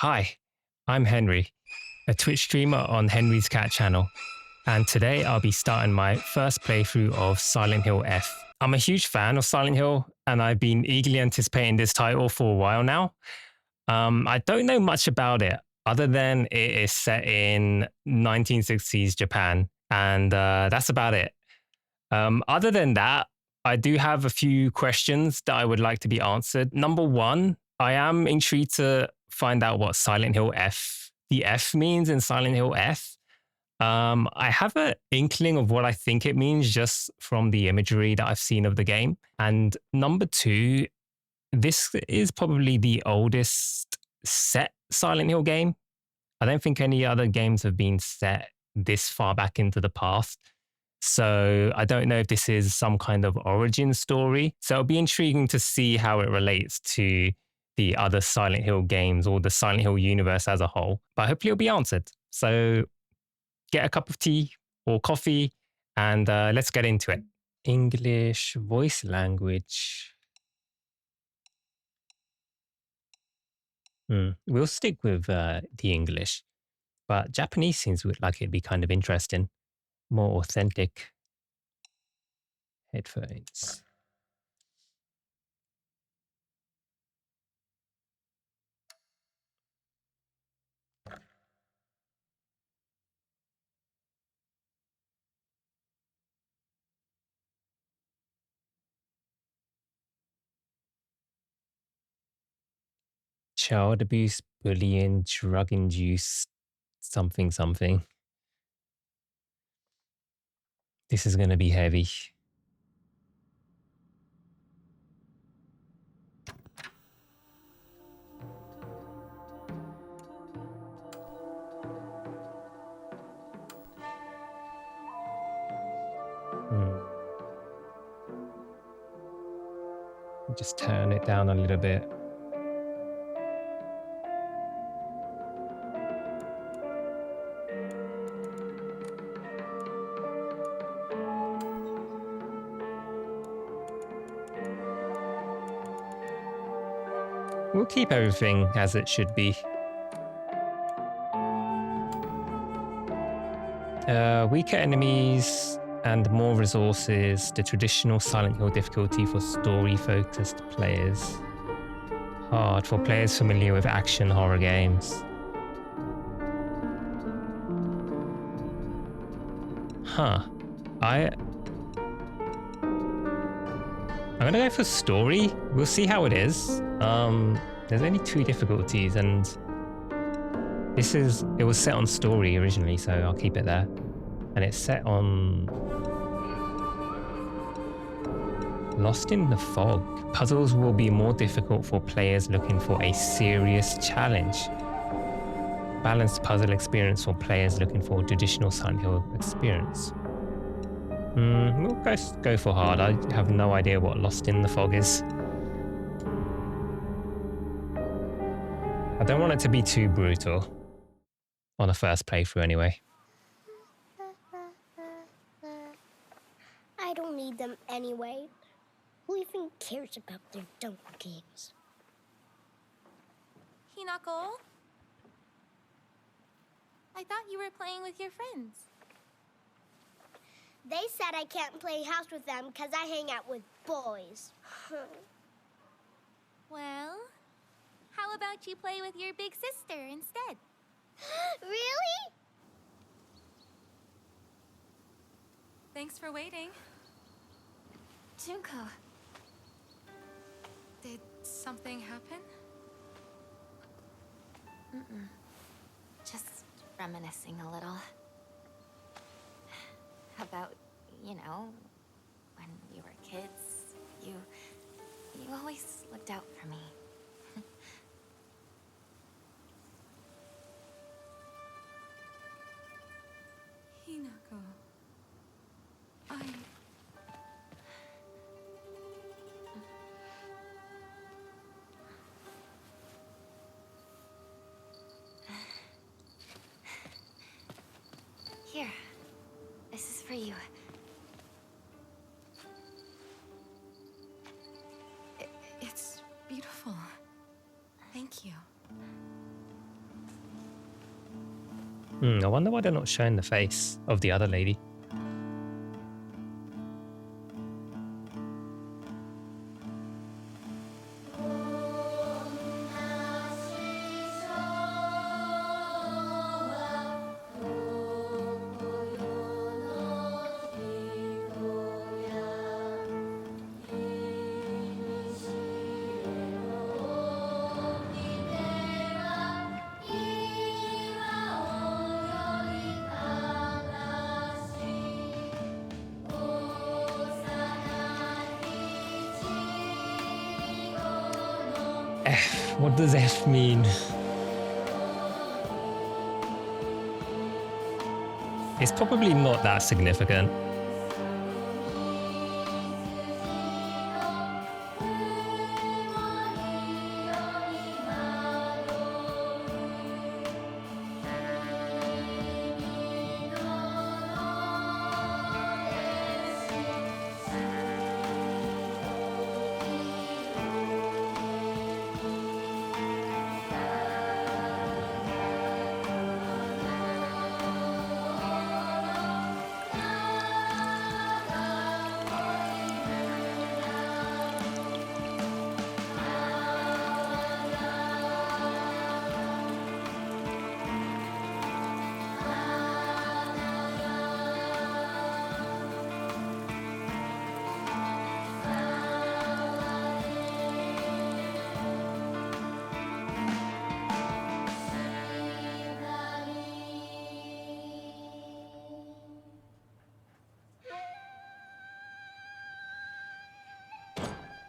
Hi, I'm Henry, a Twitch streamer on HenryzCat channel, and today I'll be starting my first playthrough of Silent Hill F. I'm a huge fan of Silent Hill, and I've been eagerly anticipating this title for a while now. I don't know much about it, other than it is set in 1960s Japan, and that's about it. Other than that, I do have a few questions that I would like to be answered. Number one, I am intrigued to find out what Silent Hill F, the F means in Silent Hill F. I have an inkling of what I think it means just from the imagery that I've seen of the game. And number two, this is probably the oldest set Silent Hill game. I don't think any other games have been set this far back into the past. So I don't know if this is some kind of origin story. So it'll be intriguing to see how it relates to the other Silent Hill games or the Silent Hill universe as a whole. But hopefully it'll be answered. So get a cup of tea or coffee and let's get into it. English voice language. We'll stick with the English, but Japanese seems like it'd be kind of interesting. More authentic. Headphones. Child abuse, bullying, drug-induced something something. This is going to be heavy. Just turn it down a little bit. We'll keep everything as it should be. Weaker enemies and more resources. The traditional Silent Hill difficulty for story-focused players. Hard for players familiar with action horror games. Huh. I'm gonna go for story. We'll see how it is. There's only 2 difficulties and it was set on story originally, so I'll keep it there. And it's set on Lost in the Fog. Puzzles will be more difficult for players looking for a serious challenge. Balanced puzzle experience for players looking for a traditional Silent Hill experience. We'll go for hard. I have no idea what Lost in the Fog is. I don't want it to be too brutal. On a first playthrough anyway. I don't need them anyway. Who even cares about their dumb games? Hinako? I thought you were playing with your friends. They said I can't play house with them because I hang out with boys. Well, how about you play with your big sister instead? Really? Thanks for waiting. Junko. Did something happen? Just reminiscing a little. About, you know, when we were kids, you always looked out for me. Hinako. Here, this is for you. It's beautiful. I wonder why they're not showing the face of the other lady. F. What does F mean? It's probably not that significant.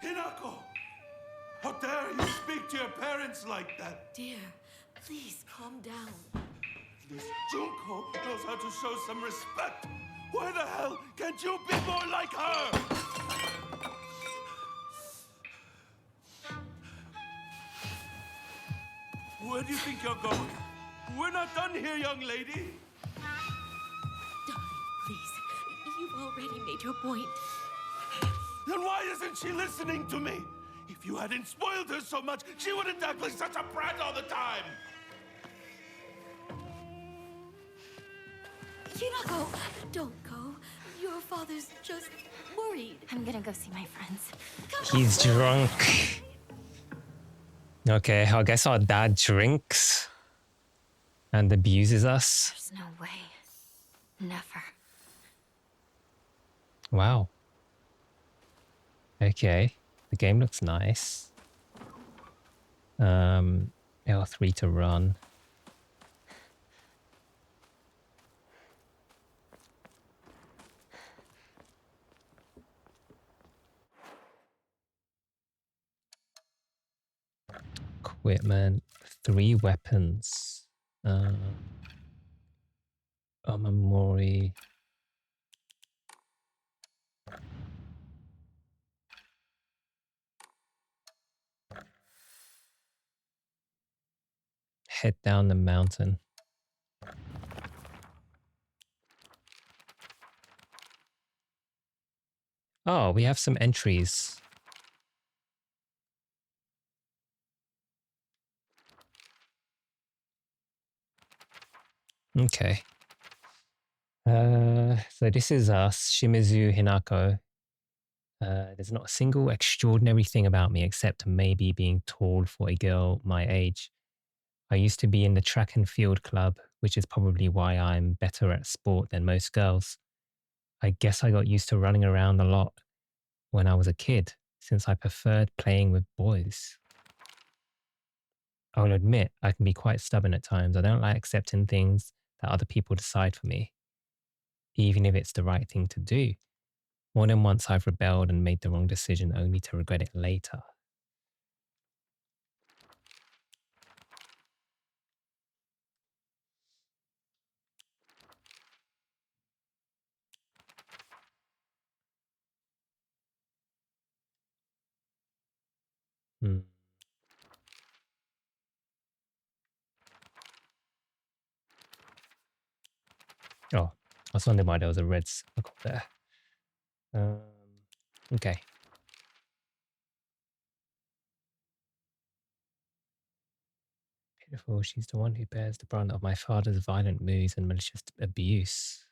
Hinako! How dare you speak to your parents like that? Dear, please calm down. This Junko knows how to show some respect. Why the hell can't you be more like her? Where do you think you're going? We're not done here, young lady. Darling, please. You've already made your point. Then why isn't she listening to me? If you hadn't spoiled her so much, she wouldn't act like such a brat all the time. Hinako, don't go. Your father's just worried. I'm gonna go see my friends. He's drunk. Okay, I guess our dad drinks and abuses us. There's no way. Never. Wow. Okay, the game looks nice. L3 to run. Equipment, 3 weapons. Omamori. Head down the mountain. Oh, we have some entries. Okay. So this is us, Shimizu Hinako. There's not a single extraordinary thing about me except maybe being tall for a girl my age. I used to be in the track and field club, which is probably why I'm better at sport than most girls. I guess I got used to running around a lot when I was a kid, since I preferred playing with boys. I'll admit I can be quite stubborn at times. I don't like accepting things that other people decide for me, even if it's the right thing to do. More than once I've rebelled and made the wrong decision only to regret it later. Hmm. Oh, I was wondering why there was a red circle there. Okay. Beautiful. She's the one who bears the brunt of my father's violent moods and malicious abuse.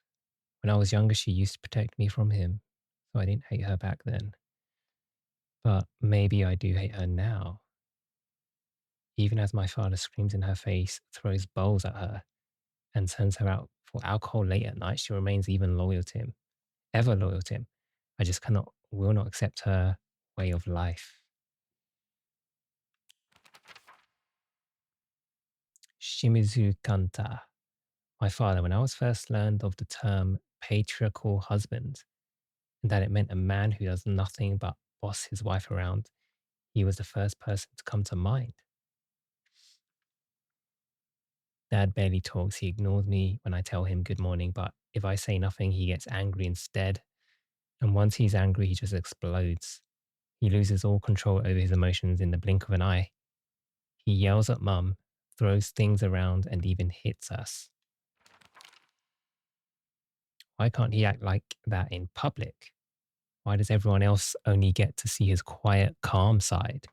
When I was younger, she used to protect me from him, so I didn't hate her back then. But maybe I do hate her now. Even as my father screams in her face, throws bowls at her, and sends her out for alcohol late at night, she remains even loyal to him, ever loyal to him. I just will not accept her way of life. Shimizu Kanta. My father, when I was first learned of the term patriarchal husband, and that it meant a man who does nothing but boss his wife around, he was the first person to come to mind. Dad barely talks. He ignores me when I tell him good morning, but if I say nothing, he gets angry instead. And once he's angry, he just explodes. He loses all control over his emotions in the blink of an eye. He yells at Mum, throws things around, and even hits us. Why can't he act like that in public? Why does everyone else only get to see his quiet, calm side?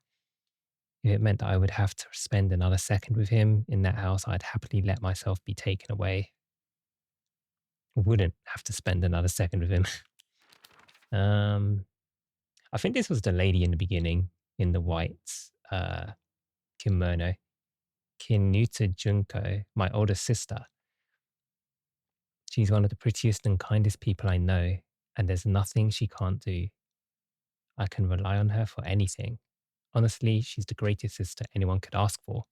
If it meant that I would have to spend another second with him in that house, I'd happily let myself be taken away. Wouldn't have to spend another second with him. I think this was the lady in the beginning in the white kimono. Kinuta Junko, my older sister. She's one of the prettiest and kindest people I know, and there's nothing she can't do. I can rely on her for anything. Honestly, she's the greatest sister anyone could ask for.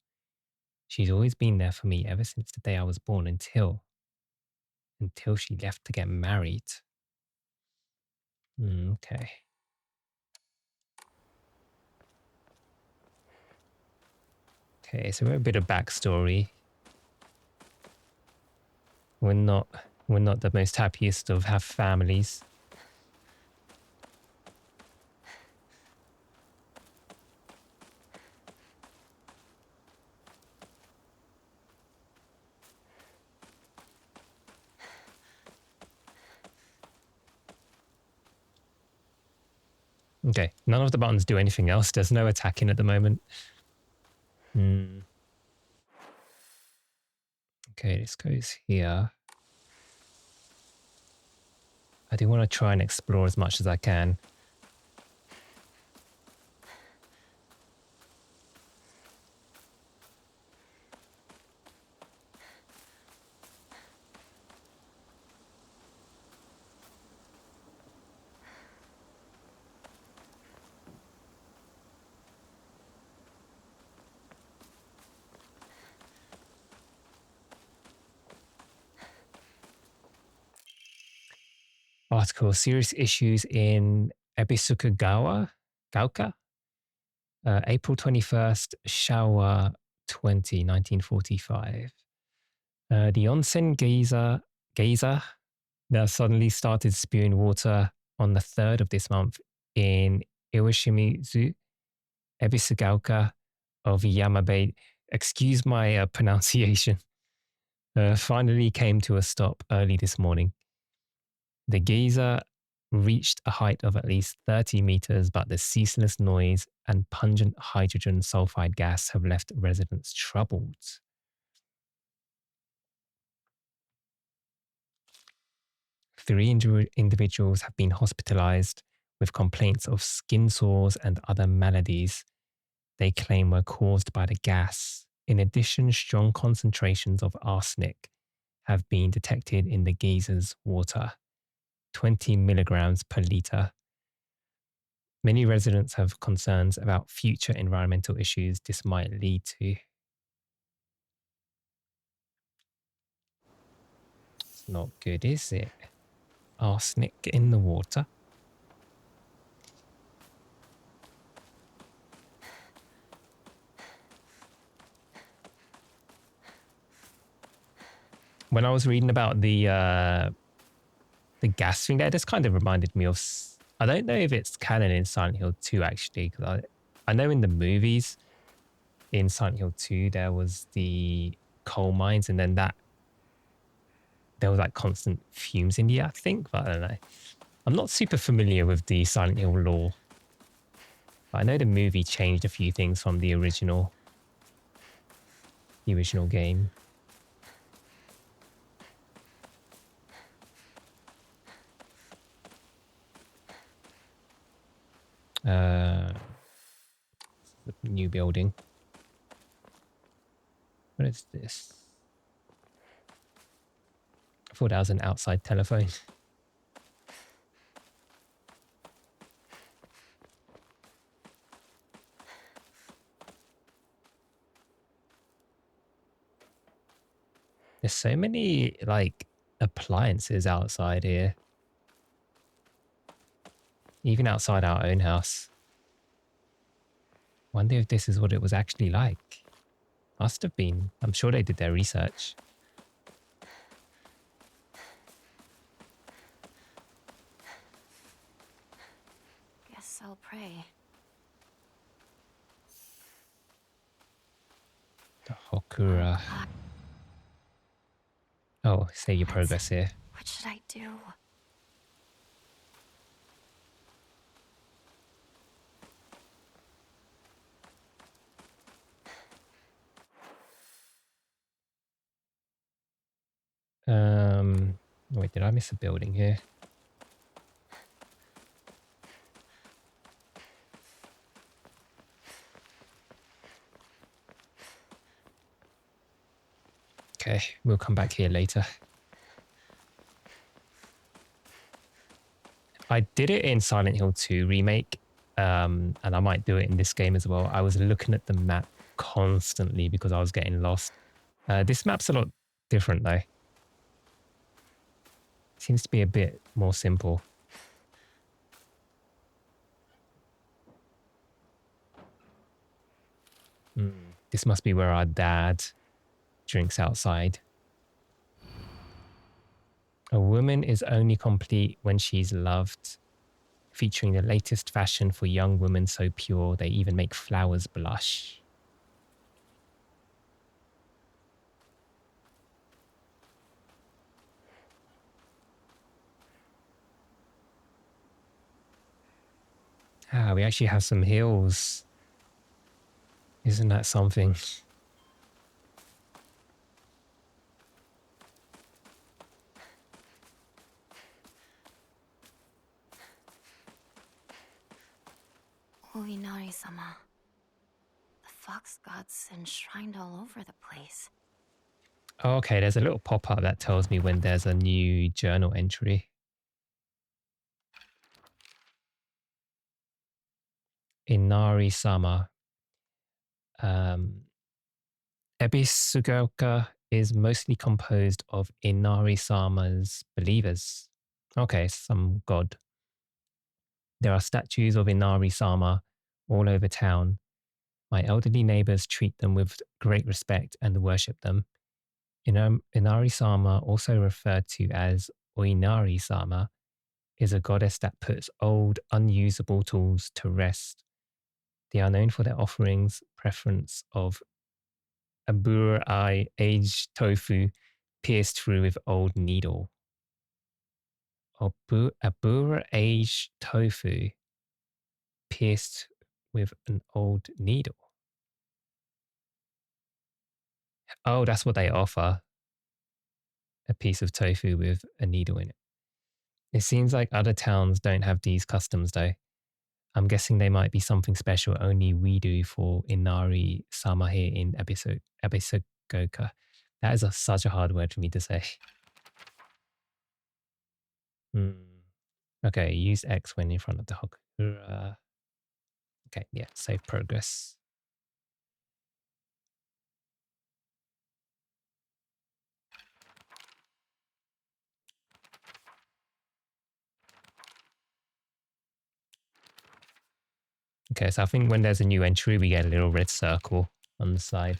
She's always been there for me ever since the day I was born until she left to get married. Okay. Okay, so we're a bit of backstory. We're not the most happiest of have families. Okay, none of the buttons do anything else. There's no attacking at the moment. Okay, this goes here. I do want to try and explore as much as I can. Article, serious issues in Ebisugaoka, April 21st, Showa 20, 1945. The onsen geyser that suddenly started spewing water on the 3rd of this month in Iwashimizu, Ebisugaoka of Yamabe. Excuse my pronunciation. Finally came to a stop early this morning. The geyser reached a height of at least 30 meters, but the ceaseless noise and pungent hydrogen sulfide gas have left residents troubled. Three individuals have been hospitalized with complaints of skin sores and other maladies they claim were caused by the gas. In addition, strong concentrations of arsenic have been detected in the geyser's water. 20 milligrams per litre. Many residents have concerns about future environmental issues this might lead to. It's not good, is it? Arsenic in the water. When I was reading about the gas thing there, this kind of reminded me of... I don't know if it's canon in Silent Hill 2, actually, because I know in the movies, in Silent Hill 2, there was the coal mines, and then there was like constant fumes in the air, I think, but I don't know. I'm not super familiar with the Silent Hill lore. But I know the movie changed a few things from the original. the original game. New building. What is this? I thought that was an outside telephone. There's so many, like, appliances outside here. Even outside our own house. Wonder if this is what it was actually like. Must have been. I'm sure they did their research. Guess I'll pray. The Hokura. Oh, say your progress here. What should I do? Wait, did I miss a building here? Okay, we'll come back here later. I did it in Silent Hill 2 Remake, and I might do it in this game as well. I was looking at the map constantly because I was getting lost. This map's a lot different though. Seems to be a bit more simple. This must be where our dad drinks outside. A woman is only complete when she's loved, featuring the latest fashion for young women so pure they even make flowers blush. Ah, we actually have some hills. Isn't that something? Uinari-sama. The fox god's enshrined all over the place. Oh, okay, there's a little pop-up that tells me when there's a new journal entry. Inari-sama. Ebisugaoka is mostly composed of Inari-sama's believers. Okay, some god. There are statues of Inari-sama all over town. My elderly neighbors treat them with great respect and worship them. Inari-sama, also referred to as Oinari-sama, is a goddess that puts old, unusable tools to rest. They are known for their offerings, preference of 𝙩𝙬𝙬𝙪 aged tofu pierced through with old needle. 𝙩𝙬𝙬𝙪 aged tofu pierced with an old needle. Oh, that's what they offer. A piece of tofu with a needle in it. It seems like other towns don't have these customs though. I'm guessing they might be something special only we do for Inari-sama here in Ebisugaoka. That is such a hard word for me to say. Okay, use X when in front of the Hokura. Okay, yeah, save progress. Okay, so I think when there's a new entry, we get a little red circle on the side.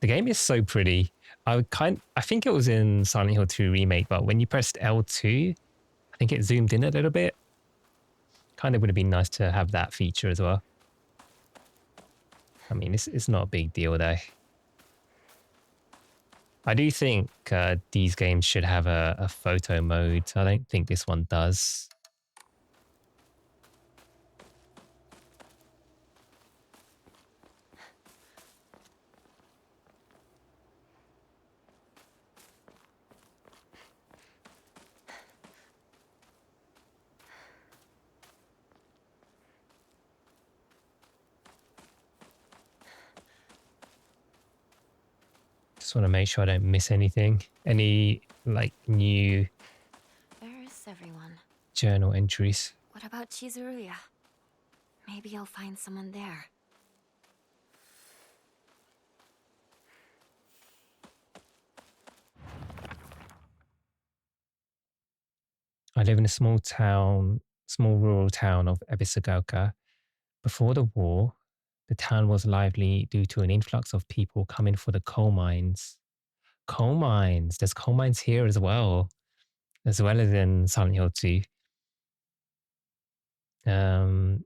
The game is so pretty. I think it was in Silent Hill 2 Remake, but when you pressed L2, I think it zoomed in a little bit. Kind of would have been nice to have that feature as well. I mean, it's not a big deal though. I do think these games should have a photo mode. I don't think this one does. Just want to make sure I don't miss anything. Any, like, new Where's everyone? journal entries. What about Chizuruya? Maybe I'll find someone there. I live in a small rural town of Ebisugaoka. Before the war, the town was lively due to an influx of people coming for the coal mines. Coal mines! There's coal mines here as well as in Silent Hill 2. And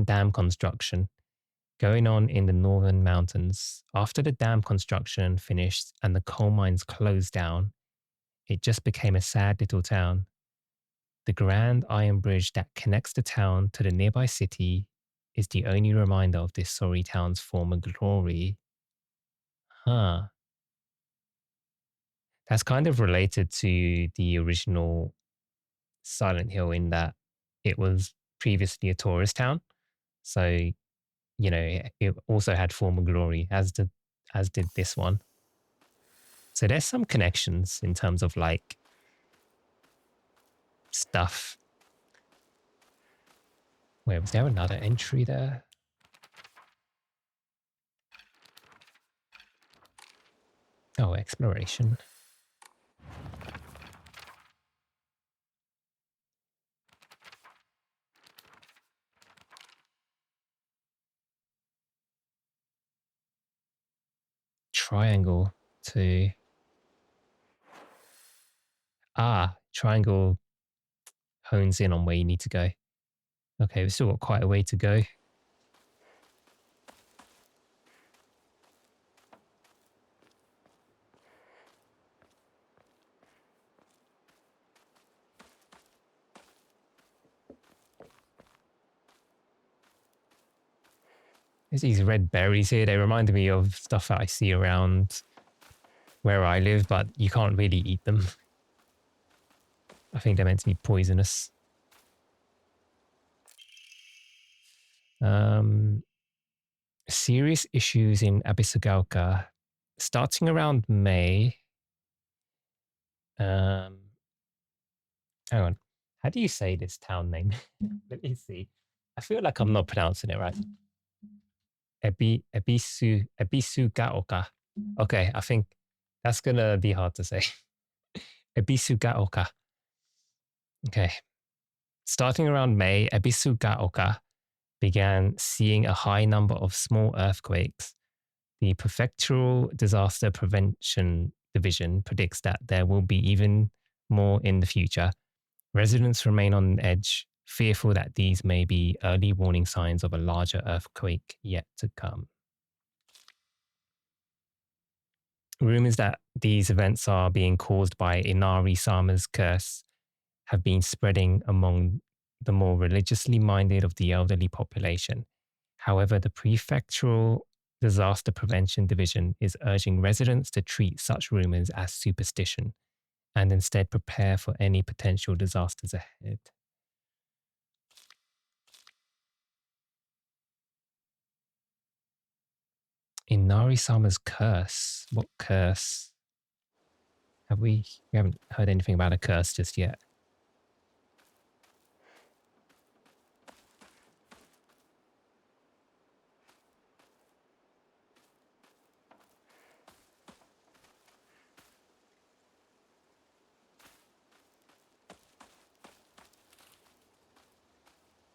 dam construction going on in the northern mountains. After the dam construction finished and the coal mines closed down, it just became a sad little town. The grand iron bridge that connects the town to the nearby city is the only reminder of this sorry town's former glory. Huh. That's kind of related to the original Silent Hill in that it was previously a tourist town. So, you know, it also had former glory, as did this one. So there's some connections in terms of like stuff. Wait, was there another entry there? Oh, exploration. Triangle to... triangle hones in on where you need to go. Okay, we've still got quite a way to go. There's these red berries here. They remind me of stuff that I see around where I live, but you can't really eat them. I think they're meant to be poisonous. Serious issues in Ebisugaoka. Starting around May. Hang on. How do you say this town name? Let me see. I feel like I'm not pronouncing it right. Ebisugaoka. Okay, I think that's gonna be hard to say. Ebisugaoka. Okay. Starting around May, Ebisugaoka began seeing a high number of small earthquakes. The Prefectural Disaster Prevention Division predicts that there will be even more in the future. Residents remain on edge, fearful that these may be early warning signs of a larger earthquake yet to come. Rumors that these events are being caused by Inari-sama's curse have been spreading among the more religiously minded of the elderly population. However, the Prefectural Disaster Prevention Division is urging residents to treat such rumors as superstition and instead prepare for any potential disasters ahead. Inari-sama's curse? What curse? We haven't heard anything about a curse just yet.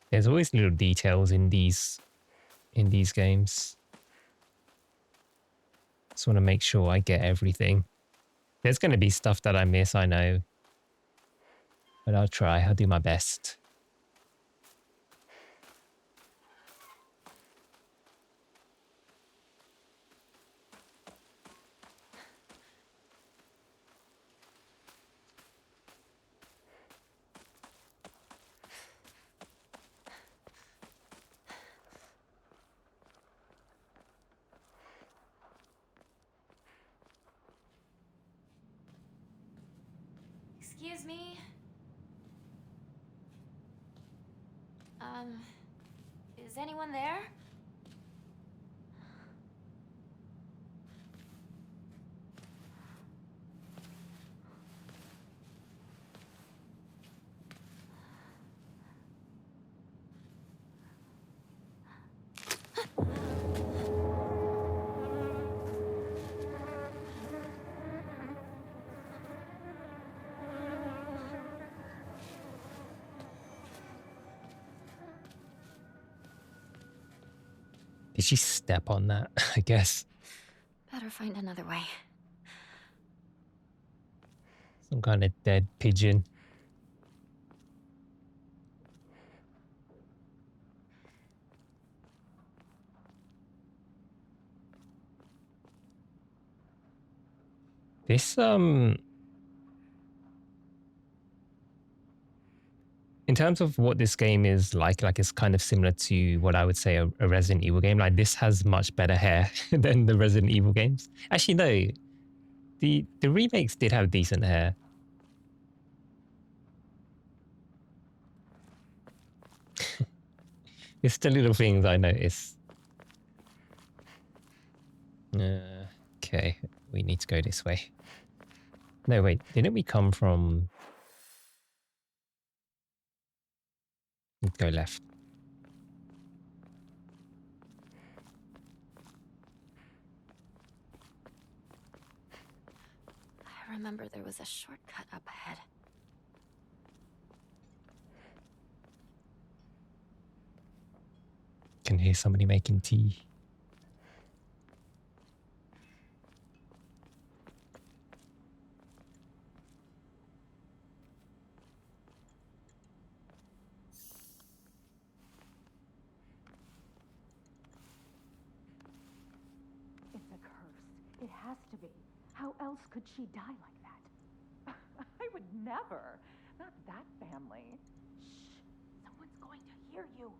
There's always little details in these games. Just want to make sure I get everything. There's going to be stuff that I miss, I know. But I'll try. I'll do my best. Excuse me? Is anyone there? Did she step on that? I guess. Better find another way. Some kind of dead pigeon. This, in terms of what this game is like it's kind of similar to what I would say a Resident Evil game. Like, this has much better hair than the Resident Evil games. Actually, no. The remakes did have decent hair. It's the little things I notice. Okay, we need to go this way. No, wait, didn't we come from... Let's go left. I remember there was a shortcut up ahead. Can hear somebody making tea. It's a curse. It has to be. How else could she die like that? I would never. Not that family. Shh. Someone's going to hear you.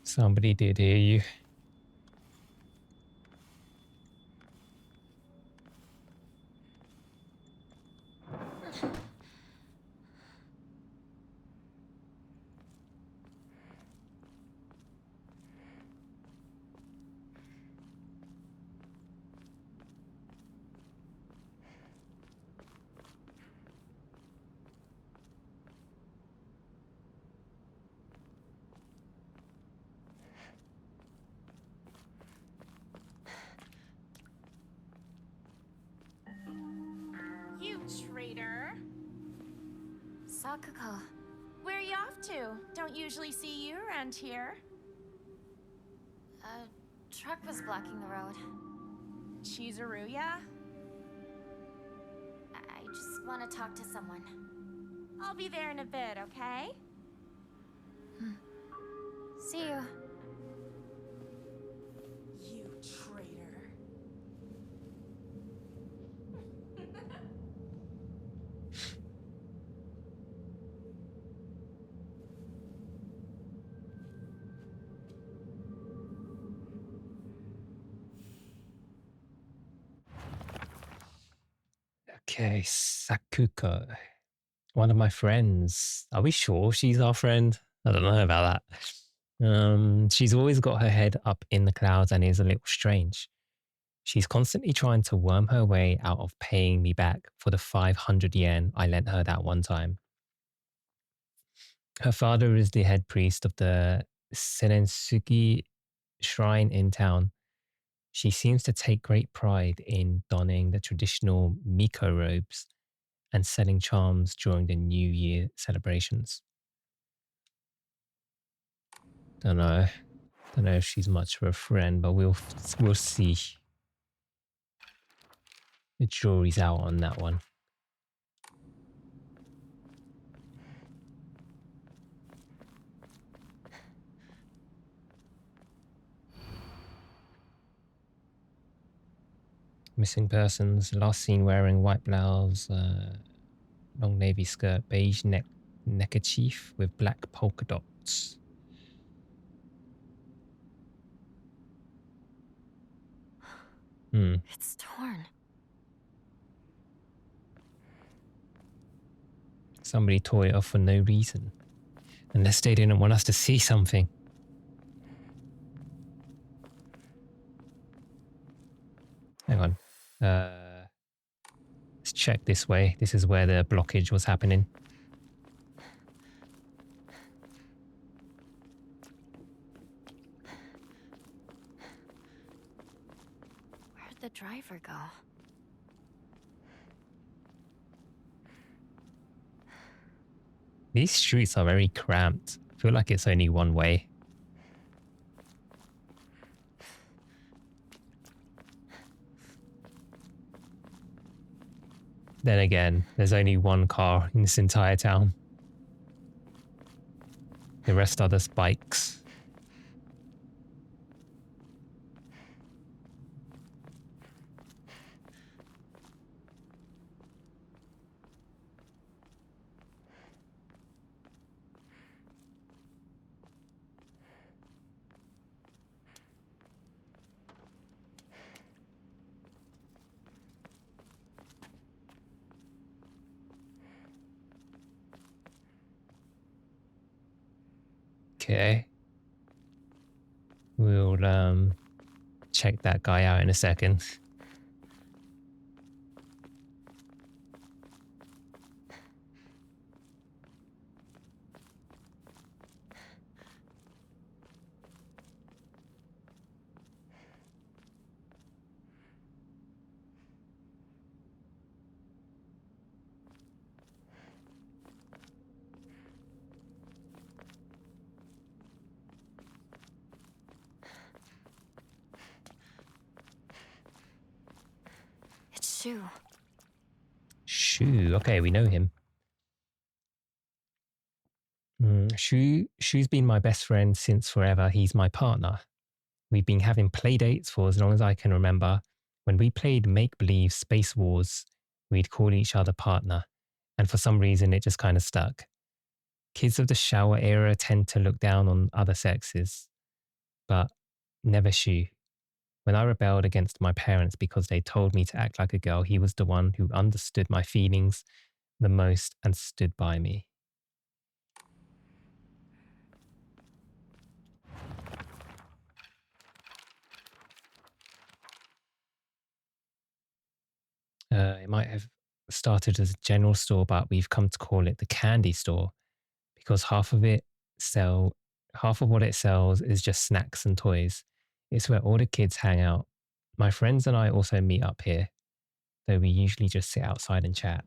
Somebody did hear you. You traitor. Sakuko. Where are you off to? Don't usually see you around here. A truck was blocking the road. Chizuruya? I just want to talk to someone. I'll be there in a bit, okay? See you. You traitor. Okay, Sakuko. One of my friends. Are we sure she's our friend? I don't know about that. She's always got her head up in the clouds and is a little strange. She's constantly trying to worm her way out of paying me back for the 500 yen I lent her that one time. Her father is the head priest of the Senensugi shrine in town. She seems to take great pride in donning the traditional Miko robes and selling charms during the New Year celebrations. Don't know if she's much of a friend, but we'll see. The jury's out on that one. Missing persons, last seen wearing white blouse, long navy skirt, beige neckerchief with black polka dots. It's torn. Somebody tore it off for no reason. Unless they didn't want us to see something. Hang on. Let's check this way. This is where the blockage was happening. Where'd the driver go? These streets are very cramped. I feel like it's only one way. Then again, there's only one car in this entire town. The rest are just bikes. Okay. We'll check that guy out in a second. It's Shu. Shu. Okay, we know him. Shu's been my best friend since forever. He's my partner. We've been having play dates for as long as I can remember. When we played Make-Believe Space Wars, we'd call each other partner. And for some reason, it just kind of stuck. Kids of the shower era tend to look down on other sexes, but never Shu. When I rebelled against my parents because they told me to act like a girl, he was the one who understood my feelings the most and stood by me. It might have started as a general store, but we've come to call it the candy store because half of what it sells is just snacks and toys. It's where all the kids hang out. My friends and I also meet up here, though we usually just sit outside and chat.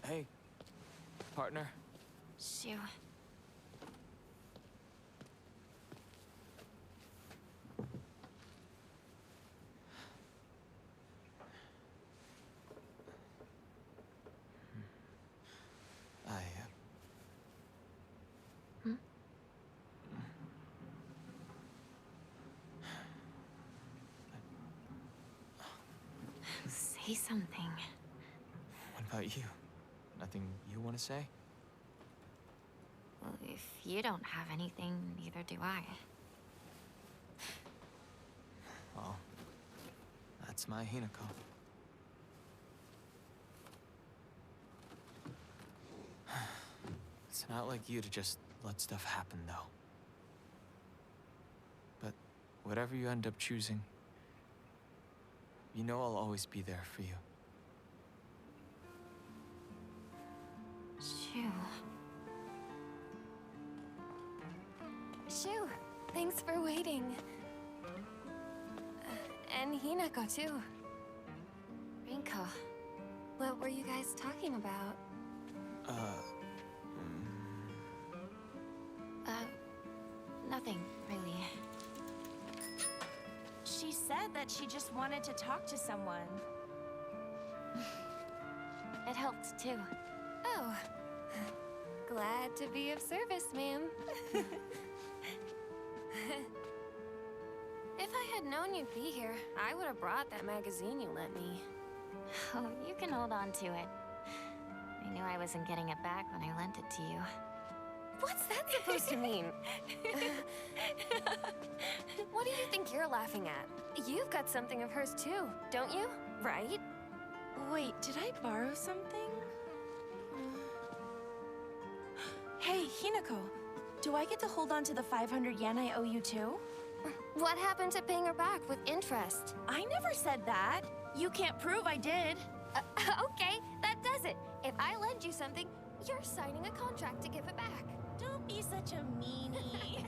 Hey, partner. Shu. Say something. What about you? Nothing you want to say? Well, if you don't have anything, neither do I. Well, that's my Hinako. It's not like you to just let stuff happen, though. But whatever you end up choosing, you know I'll always be there for you. Shu. Shu, thanks for waiting. And Hinako, too. Rinko. What were you guys talking about? Nothing, really. She said that she just wanted to talk to someone. It helped, too. Oh. Glad to be of service, ma'am. If I had known you'd be here, I would have brought that magazine you lent me. Oh, you can hold on to it. I knew I wasn't getting it back when I lent it to you. What's that supposed to mean? What do you think you're laughing at? You've got something of hers too, don't you? Right? Wait, did I borrow something? Hey, Hinako, do I get to hold on to the 500 yen I owe you too? What happened to paying her back with interest? I never said that. You can't prove I did. Okay, that does it. If I lend you something, you're signing a contract to give it back. Don't be such a meanie. Yeah,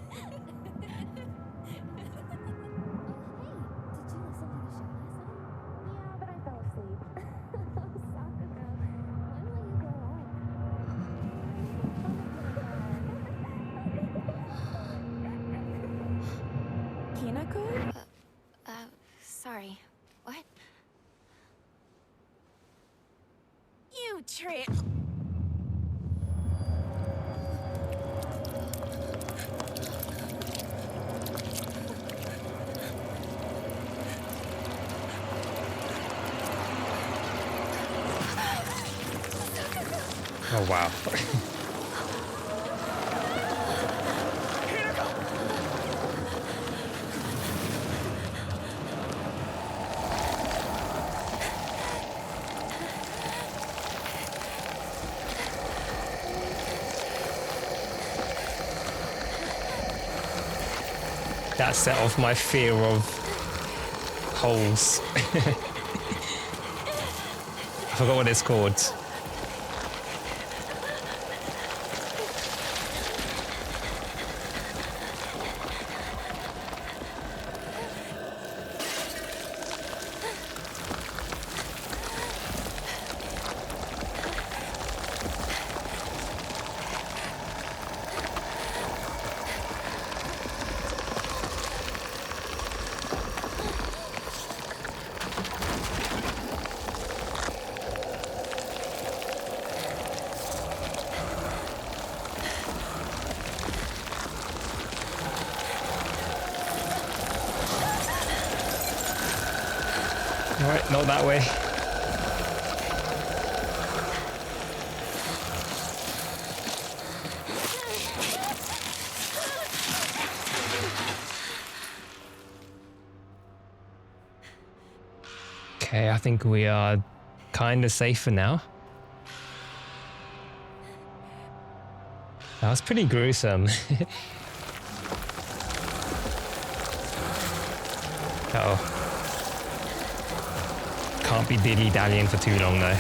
but I fell asleep. Sakura, when will you grow up? Hinako? Sorry. What? You trick. Oh, wow. That set off my fear of holes. I forgot what it's called. Alright, not that way. Okay, I think we are kind of safe for now. That was pretty gruesome. Uh-oh. Can't be dilly-dallying for too long though.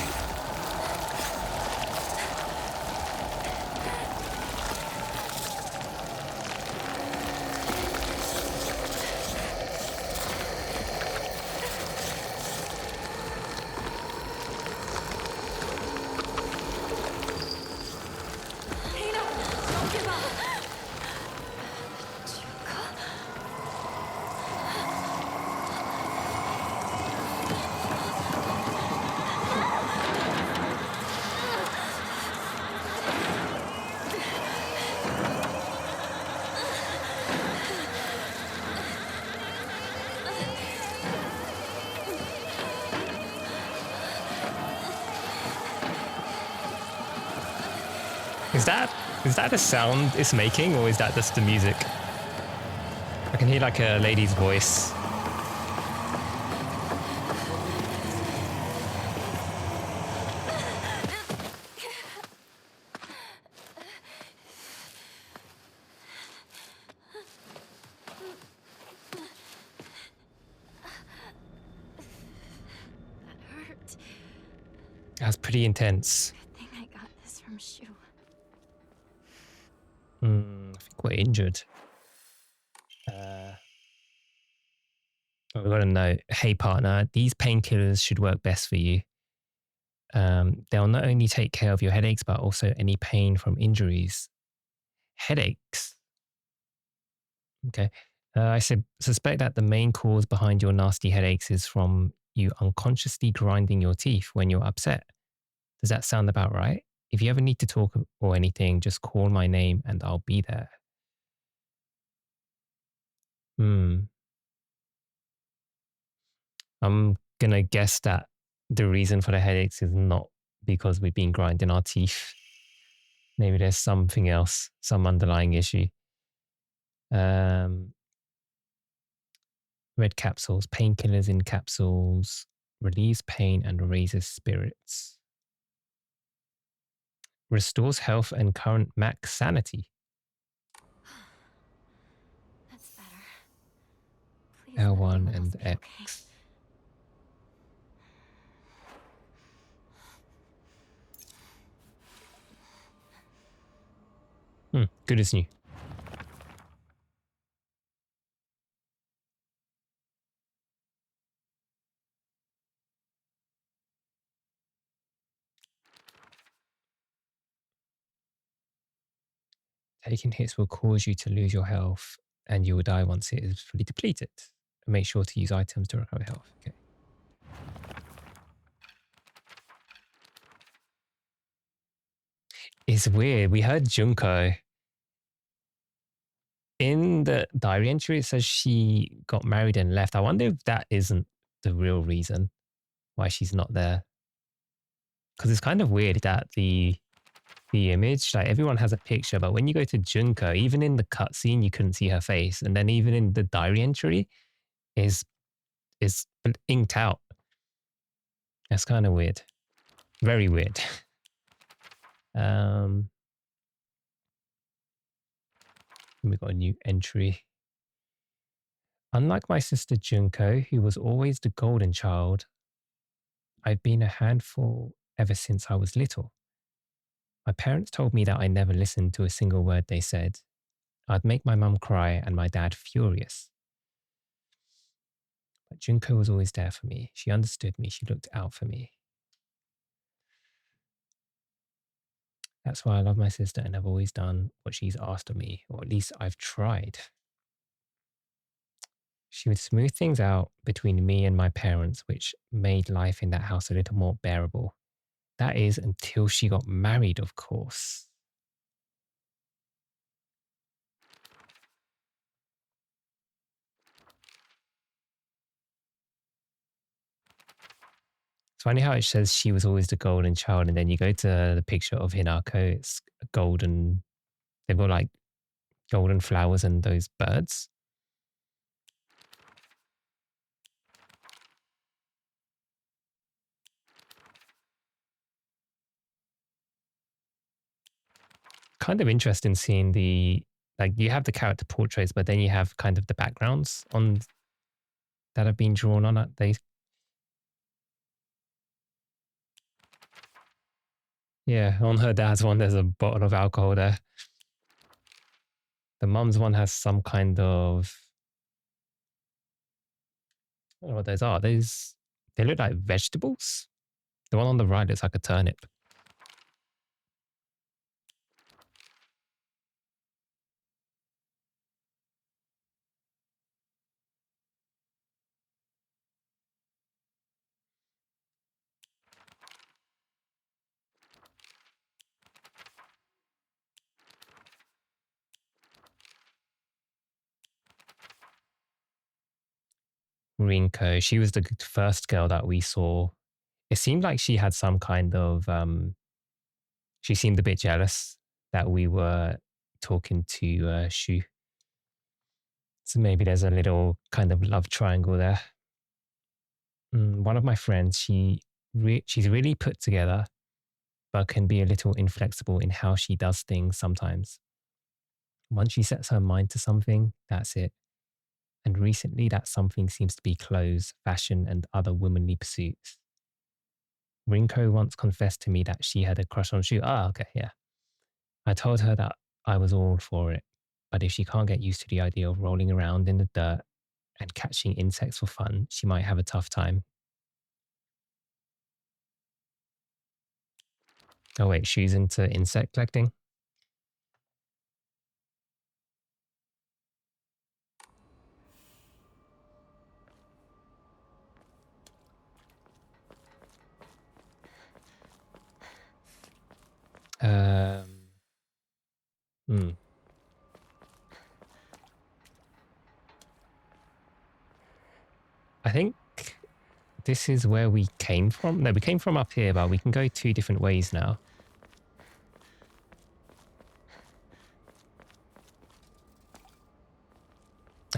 Don't give up. Is that a sound it's making, or is that just the music? I can hear like a lady's voice. That hurt. That's pretty intense. Good thing I got this from Shu. I think we're injured. We've got a note. Hey partner, these painkillers should work best for you. They'll not only take care of your headaches, but also any pain from injuries. Headaches? Okay. I suspect that the main cause behind your nasty headaches is from you unconsciously grinding your teeth when you're upset. Does that sound about right? If you ever need to talk or anything, just call my name and I'll be there. I'm gonna guess that the reason for the headaches is not because we've been grinding our teeth. Maybe there's something else, some underlying issue. Red capsules, painkillers in capsules, relieves pain and raises spirits. Restores health and current max sanity. That's better. Please let L1 everyone else and be X. okay. Good as new. Taking hits will cause you to lose your health and you will die once it is fully depleted. Make sure to use items to recover health. Okay. It's weird. We heard Junko. In the diary entry, it says she got married and left. I wonder if that isn't the real reason why she's not there. Because it's kind of weird that the image, like everyone has a picture, but when you go to Junko, even in the cutscene, you couldn't see her face. And then even in the diary entry is inked out. That's kind of weird. Very weird. We got a new entry. Unlike my sister Junko, who was always the golden child, I've been a handful ever since I was little. My parents told me that I never listened to a single word they said. I'd make my mum cry and my dad furious. But Junko was always there for me. She understood me. She looked out for me. That's why I love my sister and have always done what she's asked of me, or at least I've tried. She would smooth things out between me and my parents, which made life in that house a little more bearable. That is until she got married, of course. It's funny how it says she was always the golden child, and then you go to the picture of Hinako, it's golden. They've got like golden flowers and those birds. Kind of interesting seeing like you have the character portraits, but then you have kind of the backgrounds on that have been drawn on it. Yeah, on her dad's one, there's a bottle of alcohol there. The mum's one has some kind of, I don't know what those are. They look like vegetables. The one on the right looks like a turnip. Rinko, she was the first girl that we saw. It seemed like she had some kind of, she seemed a bit jealous that we were talking to Shu. So maybe there's a little kind of love triangle there. One of my friends, she's really put together, but can be a little inflexible in how she does things sometimes. Once she sets her mind to something, that's it. And recently that something seems to be clothes, fashion, and other womanly pursuits. Rinko once confessed to me that she had a crush on Shu. Ah, okay, yeah. I told her that I was all for it, but if she can't get used to the idea of rolling around in the dirt and catching insects for fun, she might have a tough time. Oh wait, Shu's into insect collecting? I think this is where we came from. No, we came from up here, but we can go two different ways now.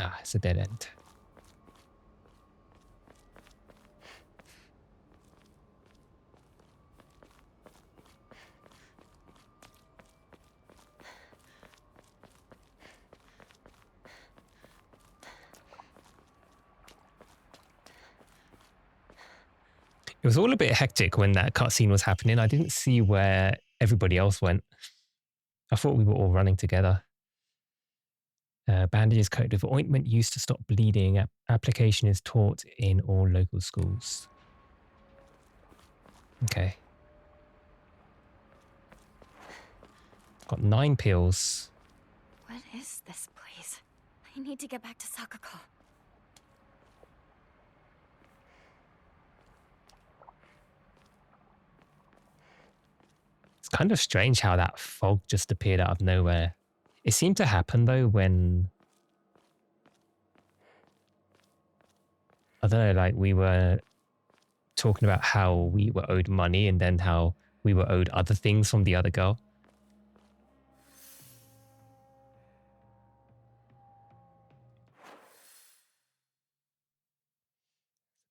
Ah, it's a dead end. It was all a bit hectic when that cutscene was happening. I didn't see where everybody else went. I thought we were all running together. Bandages coated with ointment used to stop bleeding. Application is taught in all local schools. Okay. Got 9 pills. What is this place? I need to get back to Sakako. It's kind of strange how that fog just appeared out of nowhere. It seemed to happen though when, I don't know, like we were talking about how we were owed money and then how we were owed other things from the other girl.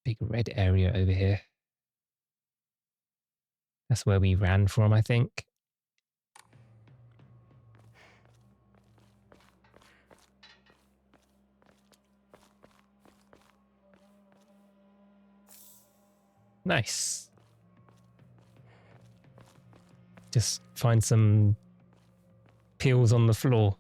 Big red area over here. That's where we ran from, I think. Nice. Just find some pills on the floor.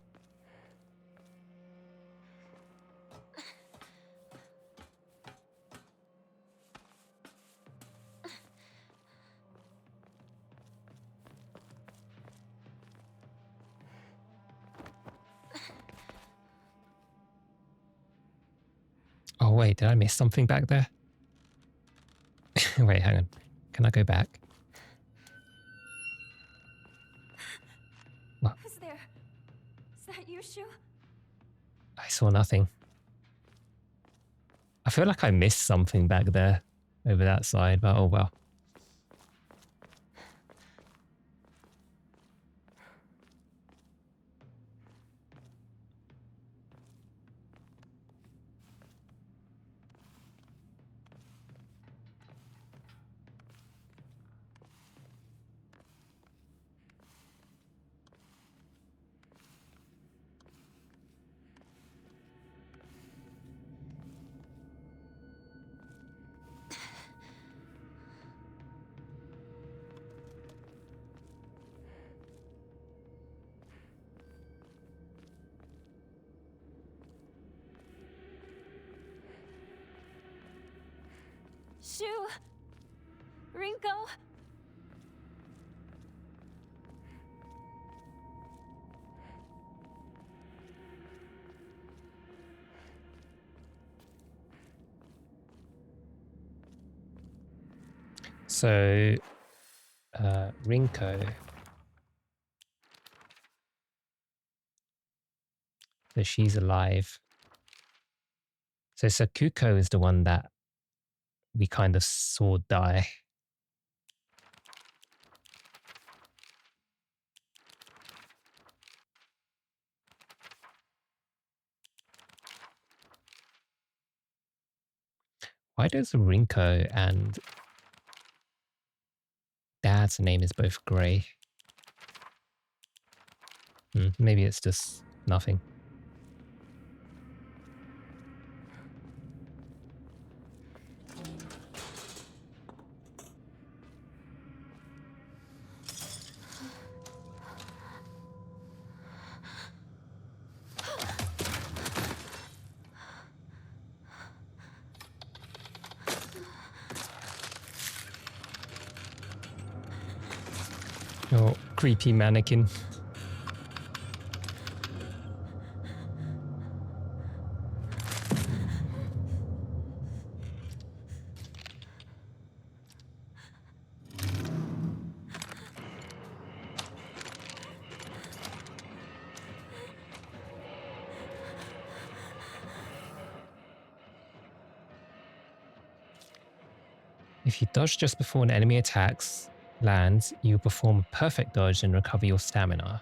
Oh wait, did I miss something back there? Wait, hang on. Can I go back? What? Who's there? Is that you, Shu? I saw nothing. I feel like I missed something back there over that side, but oh well. Shu! Rinko! So, Rinko. So she's alive. So Sakuko is the one that we kind of saw die. Why does Rinko and Dad's name is both grey? Maybe it's just nothing. Oh, creepy mannequin. If you dodge just before an enemy attacks lands, you perform a perfect dodge and recover your stamina.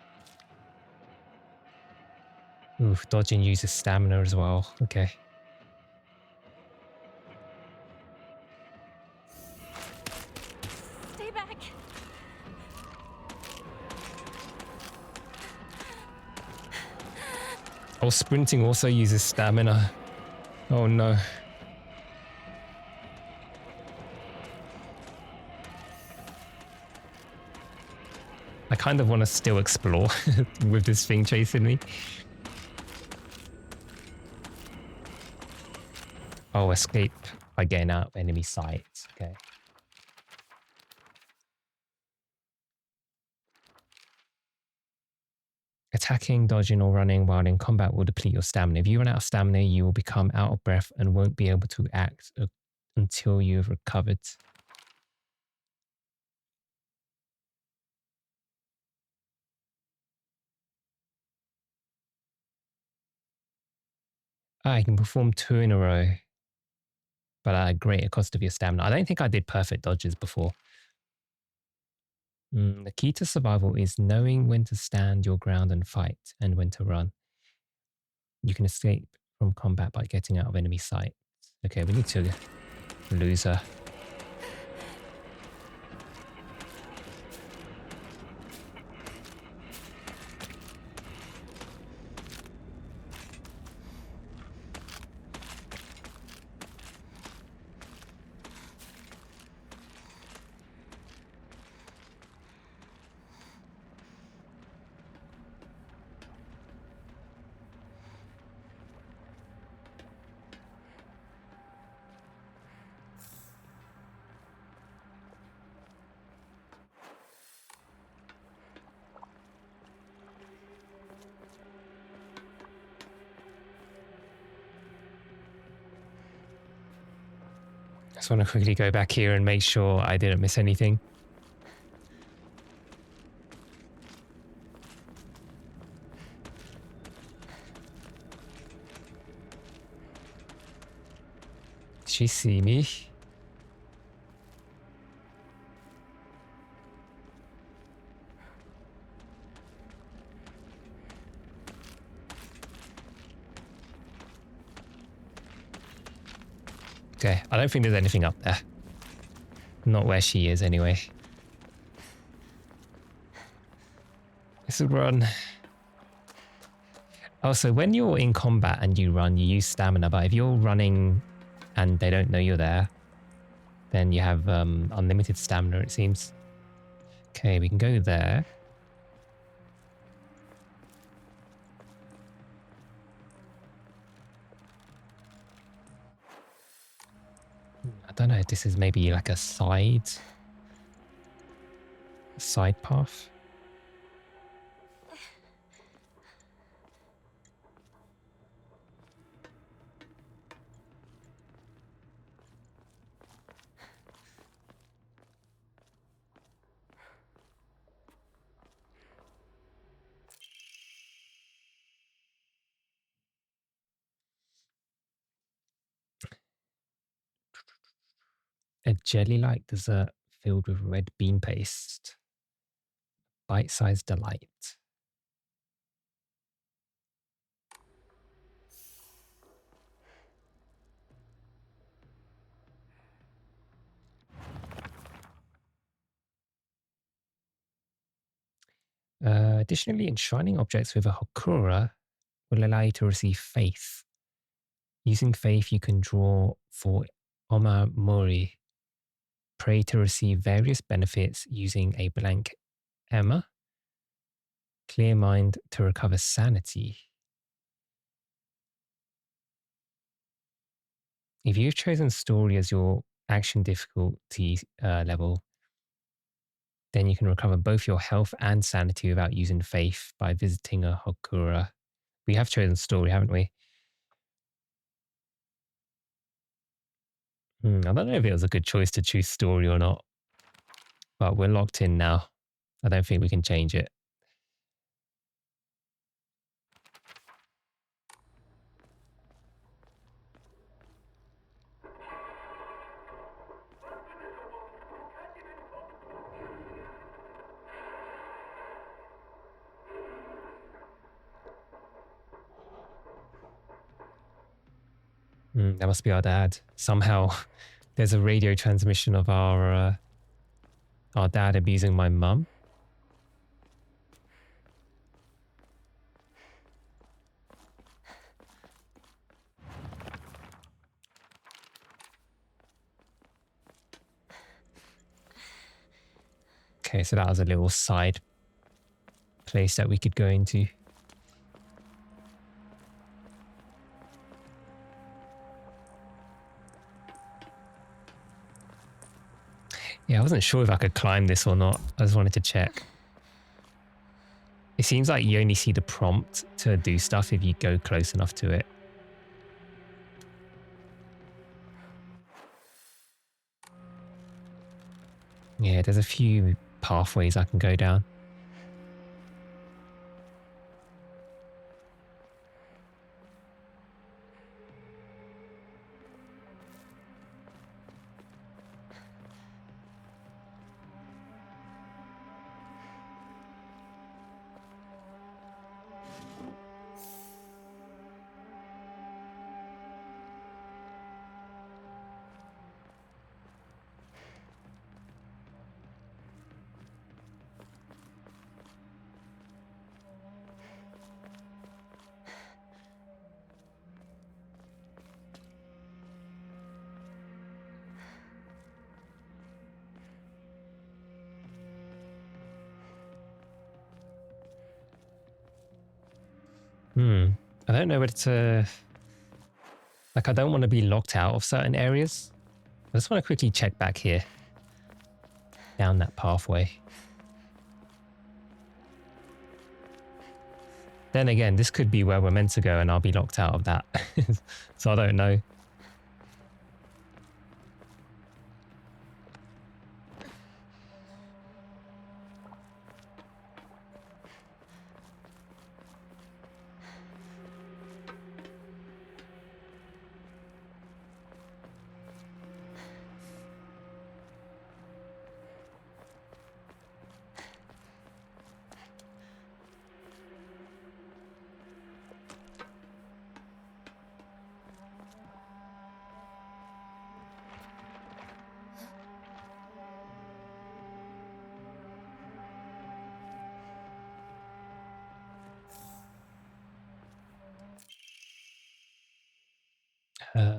Oof, dodging uses stamina as well. Okay. Stay back. Oh, sprinting also uses stamina. Oh no. I kind of want to still explore with this thing chasing me. Oh, escape by getting out of enemy sight. Okay. Attacking, dodging, or running while in combat will deplete your stamina. If you run out of stamina, you will become out of breath and won't be able to act until you've recovered. Ah, you can perform 2 in a row, but at a greater cost of your stamina. I don't think I did perfect dodges before. The key to survival is knowing when to stand your ground and fight and when to run. You can escape from combat by getting out of enemy sight. Okay, we need to lose her. I just want to quickly go back here and make sure I didn't miss anything. Did she see me? Okay, I don't think there's anything up there. Not where she is anyway. Let's run. Also, when you're in combat and you run, you use stamina, but if you're running and they don't know you're there, then you have unlimited stamina, it seems. Okay, we can go there. I don't know if this is maybe like a side path. A jelly-like dessert filled with red bean paste. Bite-sized delight. Additionally, enshrining objects with a Hokura will allow you to receive faith. Using faith, you can draw for Omamori. Pray to receive various benefits using a blank Emma. Clear mind to recover sanity. If you've chosen story as your action difficulty level, then you can recover both your health and sanity without using faith by visiting a Hokura. We have chosen story, haven't we? I don't know if it was a good choice to choose story or not, but we're locked in now. I don't think we can change it. That must be our dad. Somehow there's a radio transmission of our dad abusing my mum. Okay, so that was a little side place that we could go into. Yeah, I wasn't sure if I could climb this or not. I just wanted to check. It seems like you only see the prompt to do stuff if you go close enough to it. Yeah, there's a few pathways I can go down. I don't know whether to... Like, I don't want to be locked out of certain areas. I just want to quickly check back here. Down that pathway. Then again, this could be where we're meant to go and I'll be locked out of that. So I don't know.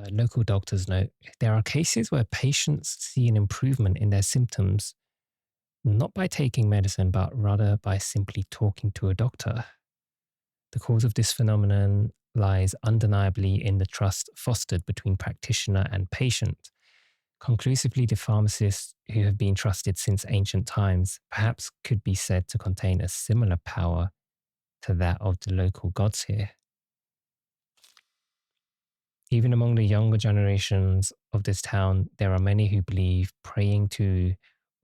Local doctors note, there are cases where patients see an improvement in their symptoms, not by taking medicine, but rather by simply talking to a doctor. The cause of this phenomenon lies undeniably in the trust fostered between practitioner and patient. Conclusively, the pharmacists, who have been trusted since ancient times, perhaps could be said to contain a similar power to that of the local gods here. Even among the younger generations of this town, there are many who believe praying to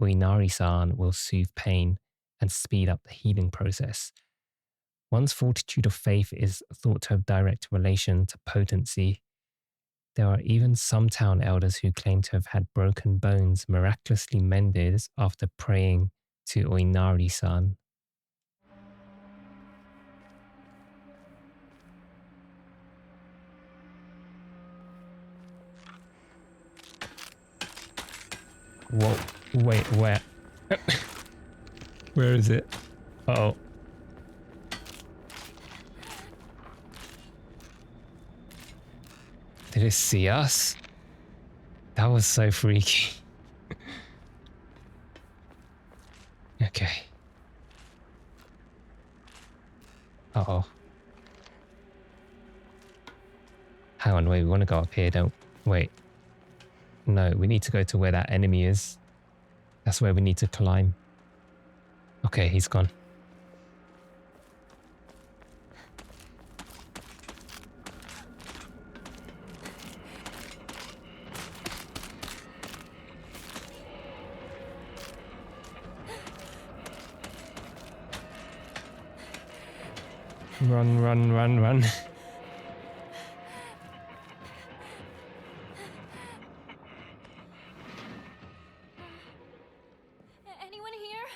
Oinari-san will soothe pain and speed up the healing process. One's fortitude of faith is thought to have direct relation to potency. There are even some town elders who claim to have had broken bones miraculously mended after praying to Oinari-san. Whoa, wait, where? Where is it? Uh-oh. Did it see us? That was so freaky. Okay. Uh-oh. Hang on, wait, we want to go up here, don't... Wait. No, we need to go to where that enemy is. That's where we need to climb. Okay, he's gone. Run, run, run, run. Anyone here?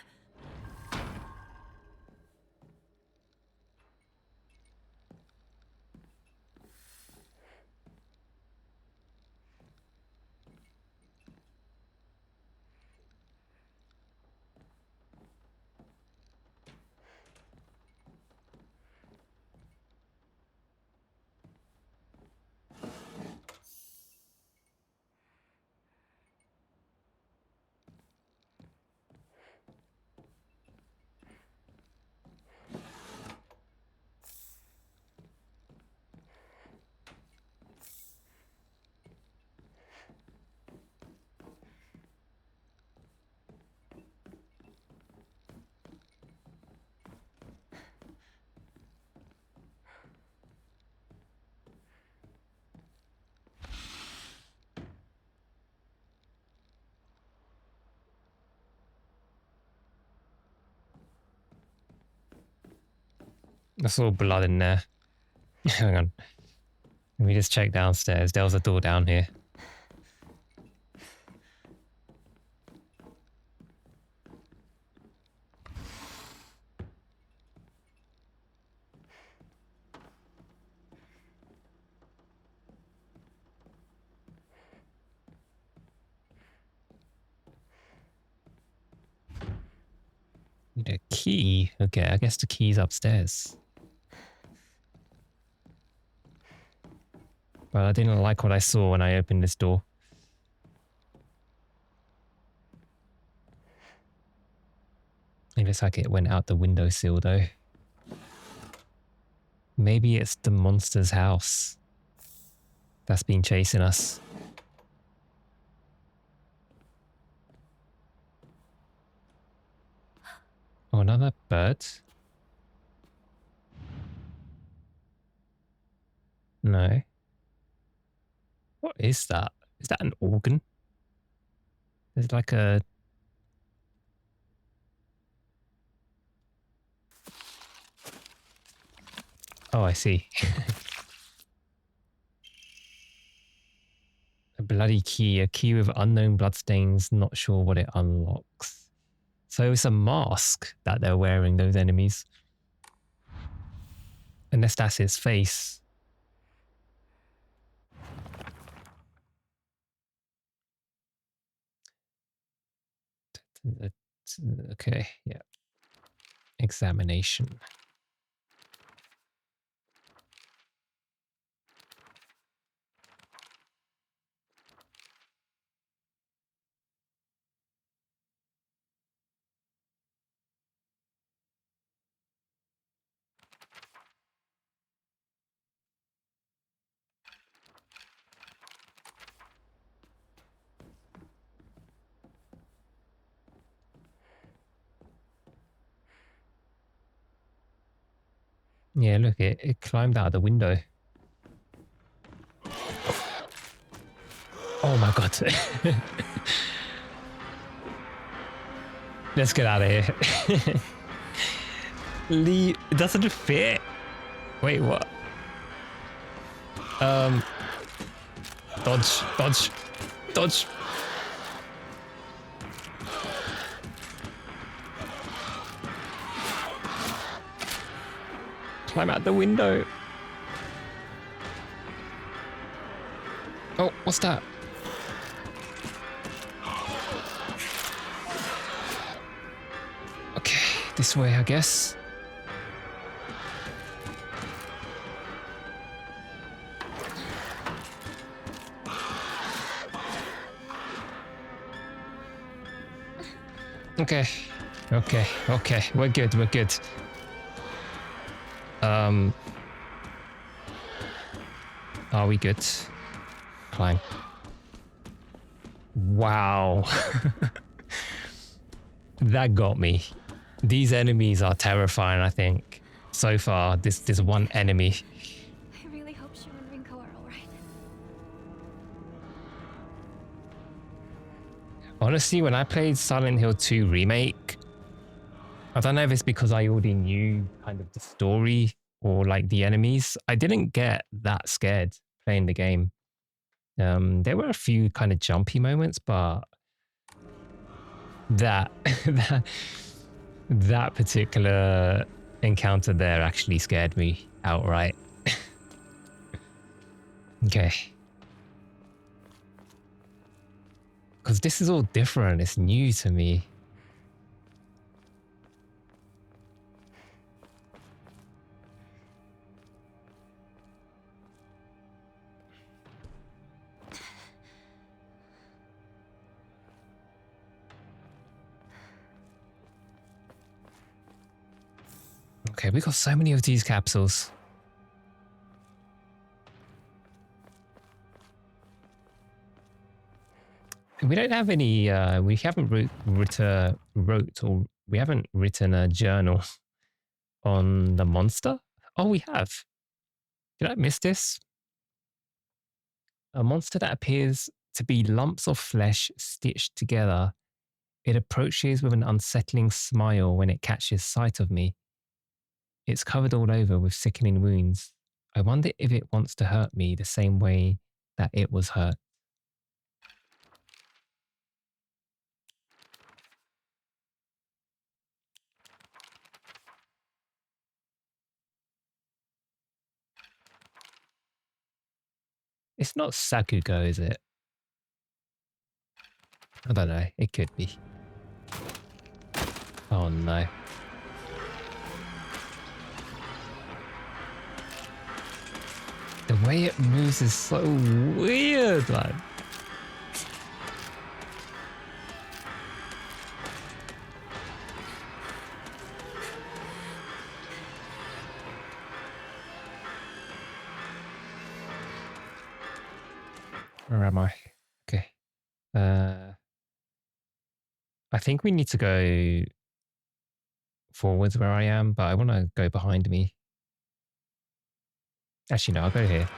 I saw blood in there. Hang on. Let me just check downstairs. There was a door down here. Need a key. Okay, I guess the key's upstairs. But I didn't like what I saw when I opened this door. It looks like it went out the windowsill though. Maybe it's the monster's house that's been chasing us. Oh, another bird? No. What is that? Is that an organ? There's like a... Oh, I see. A bloody key. A key with unknown bloodstains. Not sure what it unlocks. So it's a mask that they're wearing, those enemies. Unless that's his face. Okay, yeah. Examination. Yeah, look, it climbed out of the window. Oh my god. Let's get out of here. Leave. It doesn't fit. Wait, what? Dodge, dodge, dodge. Climb out the window. Oh, what's that? Okay, this way, I guess. Okay, okay, okay. We're good, we're good. Are we good? Climb. Wow. That got me. These enemies are terrifying, I think. So far, this one enemy. I really hope she and Rinko are alright. Honestly, when I played Silent Hill 2 Remake, I don't know if it's because I already knew kind of the story or like the enemies. I didn't get that scared playing the game. There were a few kind of jumpy moments, but that that particular encounter there actually scared me outright. Okay. Because this is all different. It's new to me. Okay, we got so many of these capsules. We don't have any, we haven't written a journal on the monster. Oh, we have. Did I miss this? A monster that appears to be lumps of flesh stitched together. It approaches with an unsettling smile when it catches sight of me. It's covered all over with sickening wounds. I wonder if it wants to hurt me the same way that it was hurt. It's not Sakugo, is it? I don't know. It could be. Oh no. The way it moves is so weird, man. Where am I? Okay. I think we need to go forwards where I am, but I want to go behind me. Actually, no, I'll go here.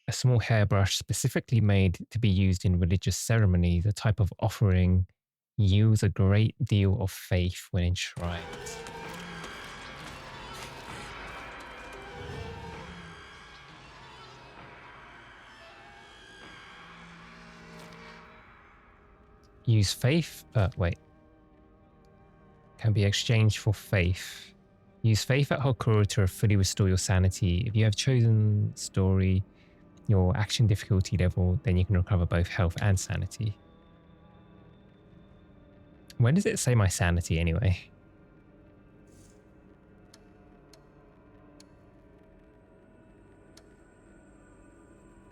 A small hairbrush specifically made to be used in religious ceremonies, a type of offering yields a great deal of faith when enshrined. Use faith. Wait. Can be exchanged for faith. Use faith at Hokura to fully restore your sanity. If you have chosen story, your action difficulty level, then you can recover both health and sanity. When does it say my sanity anyway?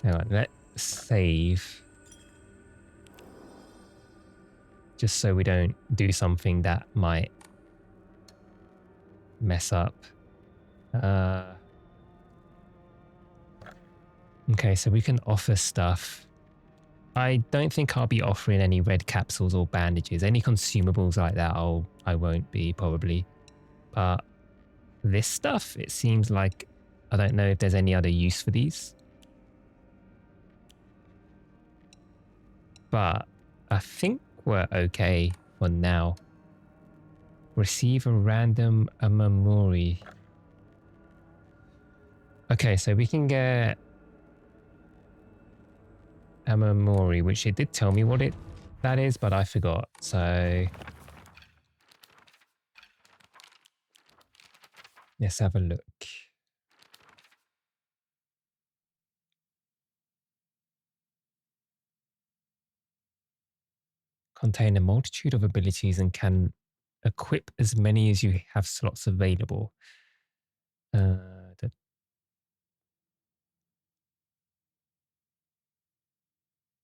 Hang on, let's save. Just so we don't do something that might mess up. Okay, so we can offer stuff. I don't think I'll be offering any red capsules or bandages. Any consumables like that I won't be probably. But this stuff, it seems like I don't know if there's any other use for these. But I think we're okay for now. Receive a random Amamori. Okay, so we can get Amamori, which it did tell me what that is, but I forgot. So let's have a look. Contain a multitude of abilities and can equip as many as you have slots available.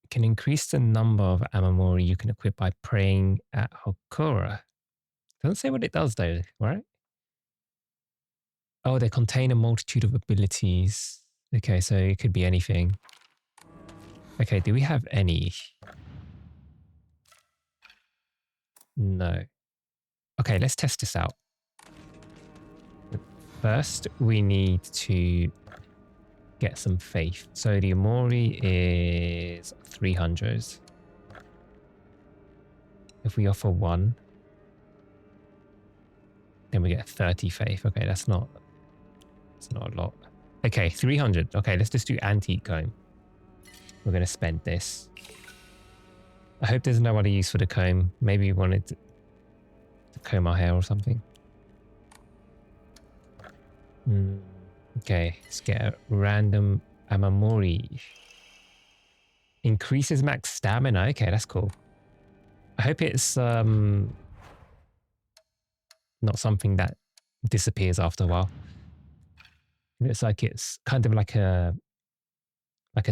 Can increase the number of Amamori you can equip by praying at Hokura. Doesn't say what it does though, right? Oh, they contain a multitude of abilities. Okay, so it could be anything. Okay, do we have any? No. Okay, let's test this out. First, we need to get some faith. So the Amori is 300. If we offer one, then we get 30 faith. Okay, that's not a lot. Okay, 300. Okay, let's just do antique comb. We're going to spend this. I hope there's no other use for the comb. Maybe we wanted to comb our hair or something. Okay, let's get a random Amamori. Increases max stamina. Okay, that's cool. I hope it's not something that disappears after a while. It looks like it's kind of like an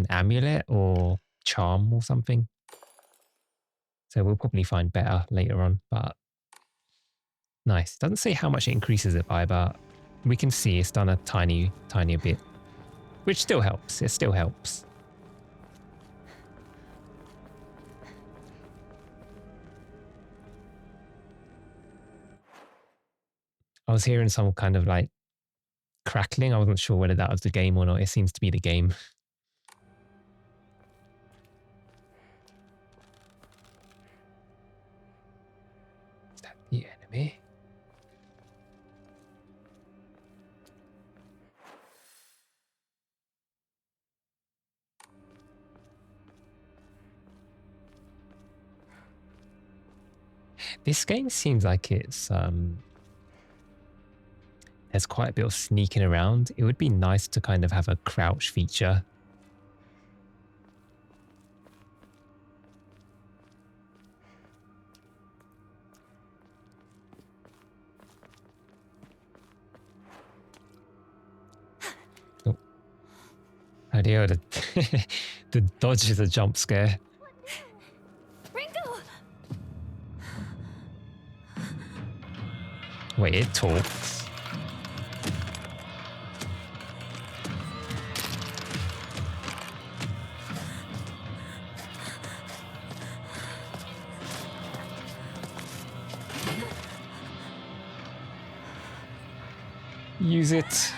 amulet or charm or something. So we'll probably find better later on, but nice. Doesn't say how much it increases it by, but we can see it's done a tiny bit, which still helps. It still helps. I was hearing some kind of like crackling. I wasn't sure whether that was the game or not. It seems to be the game. Is that the enemy? This game seems like it's there's quite a bit of sneaking around. It would be nice to kind of have a crouch feature. Oh. Idea the the dodge is a jump scare. Ringo! Wait, it talks. Use it.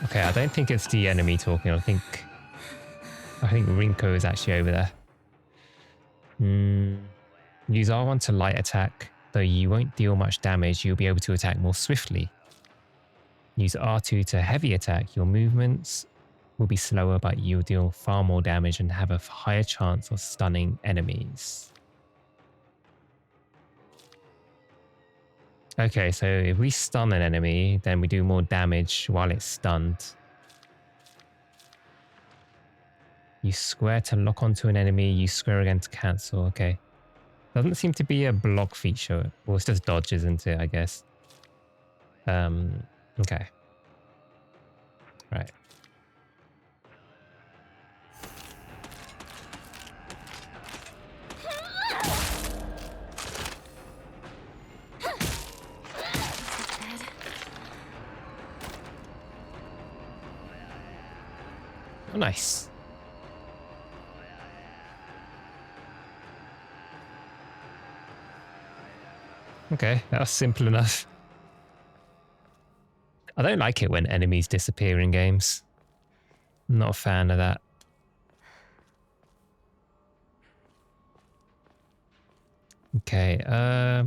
Okay, I don't think it's the enemy talking. I think Rinko is actually over there. Use R1 to light attack. Though you won't deal much damage, you'll be able to attack more swiftly. Use R2 to heavy attack. Your movements will be slower, but you'll deal far more damage and have a higher chance of stunning enemies. Okay, so if we stun an enemy, then we do more damage while it's stunned. Use square to lock onto an enemy, use square again to cancel. Okay. Doesn't seem to be a block feature. Well, it's just dodge, isn't it, I guess? Okay. Right. Oh, nice. Okay, that was simple enough. I don't like it when enemies disappear in games. I'm not a fan of that. Okay, I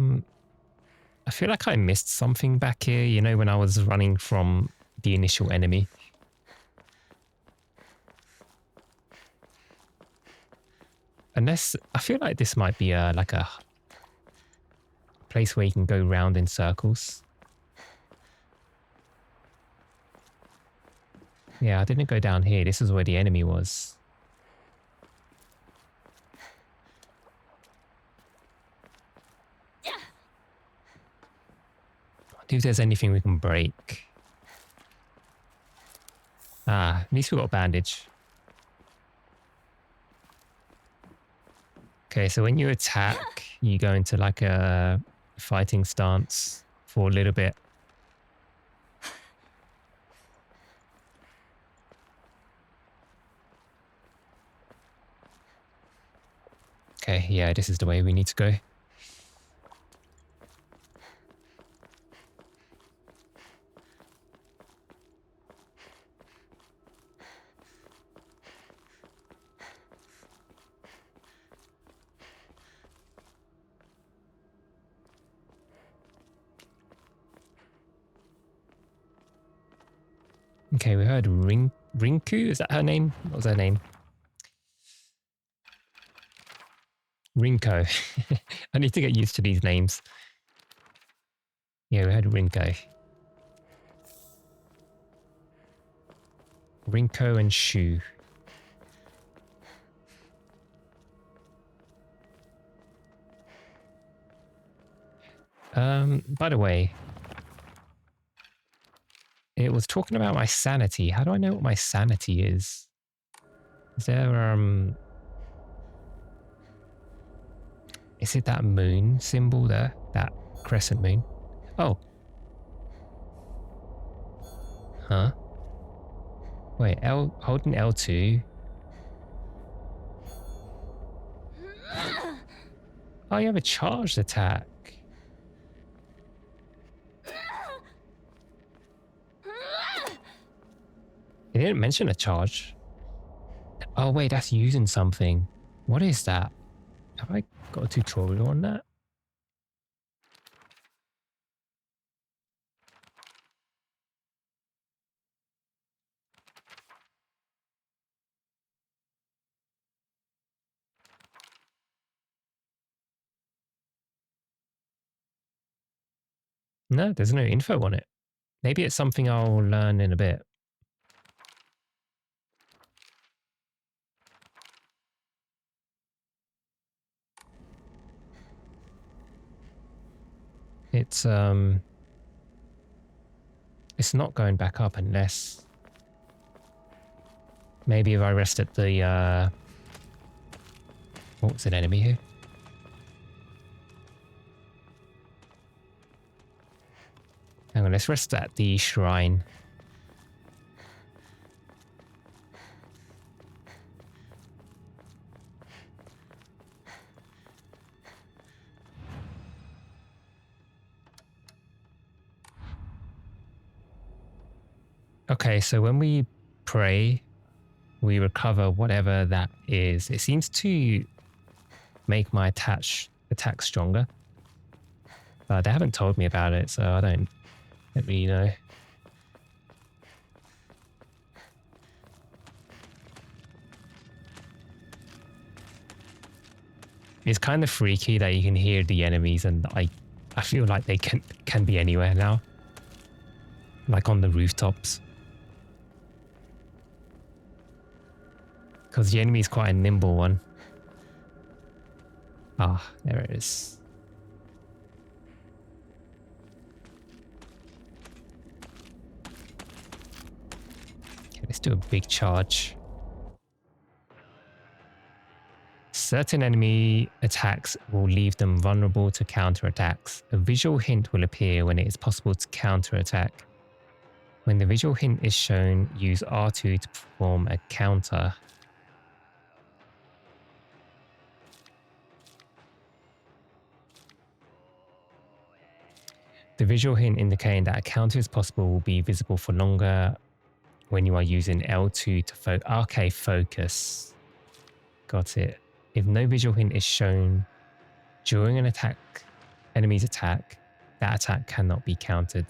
feel like I missed something back here, you know, when I was running from the initial enemy. Unless, I feel like this might be like a place where you can go round in circles. Yeah, I didn't go down here. This is where the enemy was. I wonder if there's anything we can break. Ah, at least we got a bandage. Okay, so when you attack, you go into like a fighting stance for a little bit. Okay, yeah, this is the way we need to go. Okay, we heard Rinku, is that her name? What was her name? Rinko. I need to get used to these names. Yeah, we heard Rinko. Rinko and Shu. By the way, it was talking about my sanity. How do I know what my sanity is? Is there, is it that moon symbol there? That crescent moon? Oh. Huh? Wait, holding L2. Oh, you have a charged attack. It didn't mention a charge. Oh wait, that's using something. What is that? Have I got a tutorial on that? No, there's no info on it. Maybe it's something I'll learn in a bit. It's not going back up unless maybe if I rest at the what was an enemy here? Hang on, let's rest at the shrine. Okay, so when we pray, we recover whatever that is. It seems to make my attack stronger. They haven't told me about it, so I don't really know. It's kind of freaky that you can hear the enemies, and I feel like they can be anywhere now. Like on the rooftops. Because the enemy is quite a nimble one. Ah, there it is. Okay, let's do a big charge. Certain enemy attacks will leave them vulnerable to counterattacks. A visual hint will appear when it is possible to counterattack. When the visual hint is shown, use R2 to perform a counter. The visual hint indicating that a counter is possible will be visible for longer when you are using L2 to focus. Got it. If no visual hint is shown during an enemy's attack, that attack cannot be countered.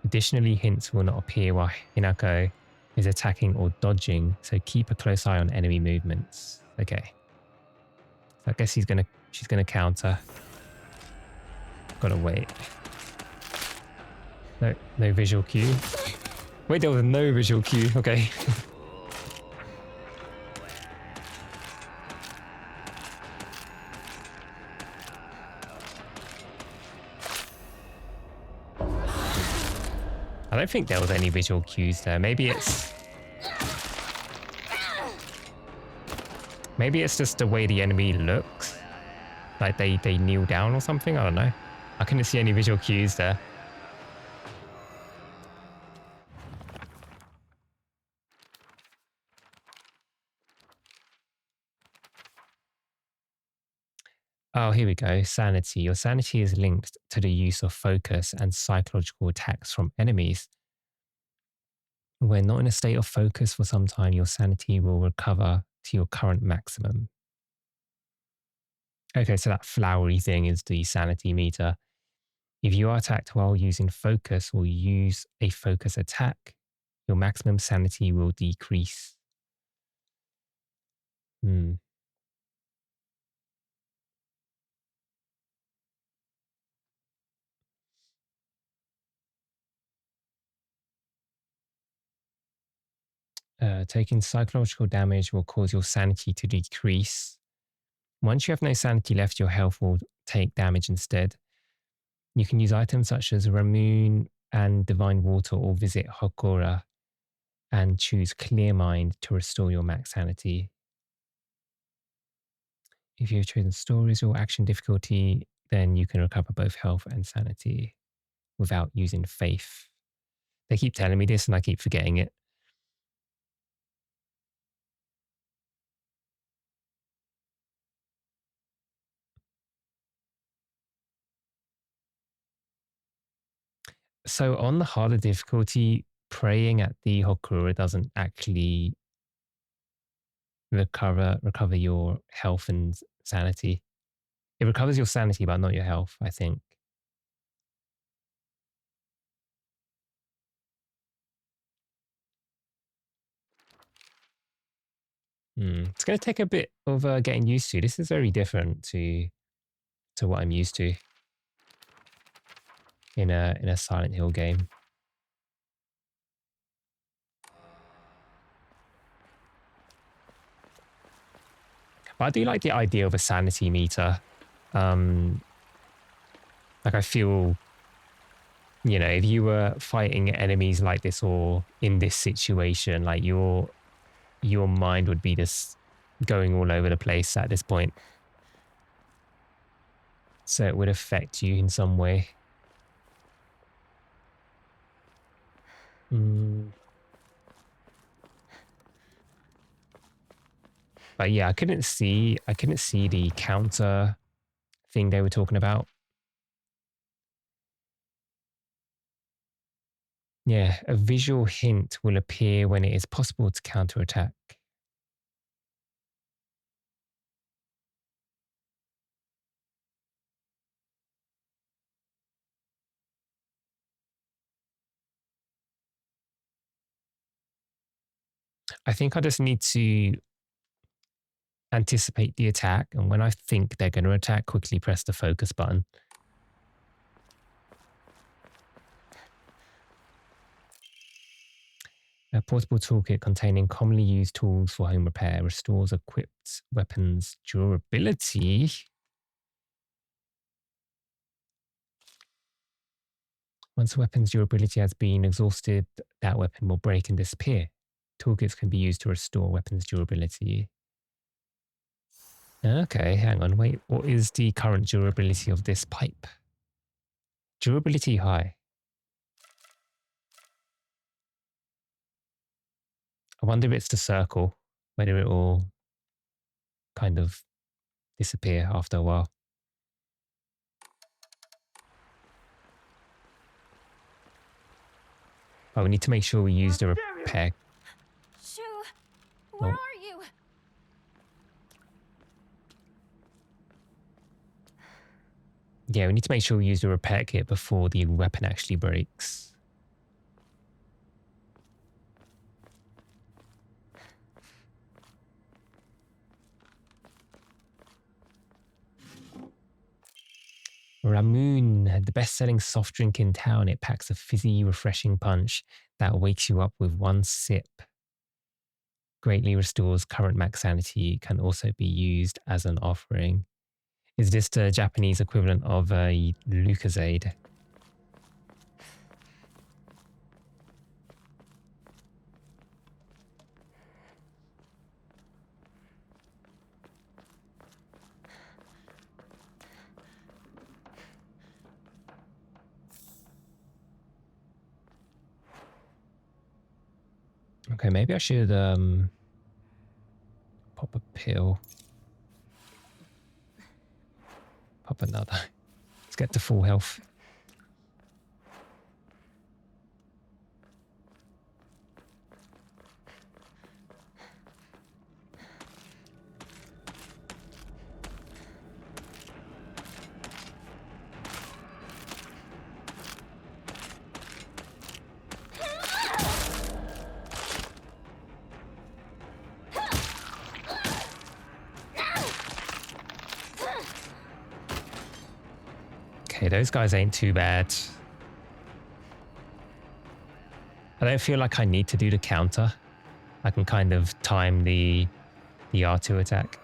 Additionally, hints will not appear while Hinako is attacking or dodging, so keep a close eye on enemy movements. Okay. So I guess she's gonna counter. Gotta wait. No visual cue. Wait, there was no visual cue. Okay. I don't think there was any visual cues there. Maybe it's just the way the enemy looks. Like they kneel down or something. I don't know. I couldn't see any visual cues there. Oh, here we go. Sanity. Your sanity is linked to the use of focus and psychological attacks from enemies. When not in a state of focus for some time, your sanity will recover to your current maximum. Okay, so that flowery thing is the sanity meter. If you are attacked while using focus or use a focus attack, your maximum sanity will decrease. Taking psychological damage will cause your sanity to decrease. Once you have no sanity left, your health will take damage instead. You can use items such as Ramoon and Divine Water or visit Hokora and choose Clear Mind to restore your max sanity. If you've chosen stories or action difficulty, then you can recover both health and sanity without using faith. They keep telling me this and I keep forgetting it. So on the harder difficulty, praying at the Hokura doesn't actually recover your health and sanity. It recovers your sanity, but not your health, I think. It's going to take a bit of getting used to. This is very different to what I'm used to in a Silent Hill game. But I do like the idea of a sanity meter. Like I feel, you know, if you were fighting enemies like this or in this situation, like your mind would be just going all over the place at this point. So it would affect you in some way. But yeah, I couldn't see the counter thing they were talking about. Yeah, a visual hint will appear when it is possible to counterattack. I think I just need to anticipate the attack, and when I think they're going to attack, quickly press the focus button. A portable toolkit containing commonly used tools for home repair restores equipped weapons' durability. Once a weapon's durability has been exhausted, that weapon will break and disappear. Toolkits can be used to restore weapons' durability. Okay, hang on, wait. What is the current durability of this pipe? Durability high. I wonder if it's the circle, whether it will kind of disappear after a while. Oh, we need to make sure we use the repair. Shoo, where are you? Yeah, we need to make sure we use the repair kit before the weapon actually breaks. Ramoon, the best-selling soft drink in town. It packs a fizzy, refreshing punch that wakes you up with one sip. Greatly restores current max sanity. Can also be used as an offering. Is this the Japanese equivalent of a Lucozade? Okay, maybe I should pop a pill. Pop another. Let's get to full health. Okay, those guys ain't too bad. I don't feel like I need to do the counter. I can kind of time the R2 attack.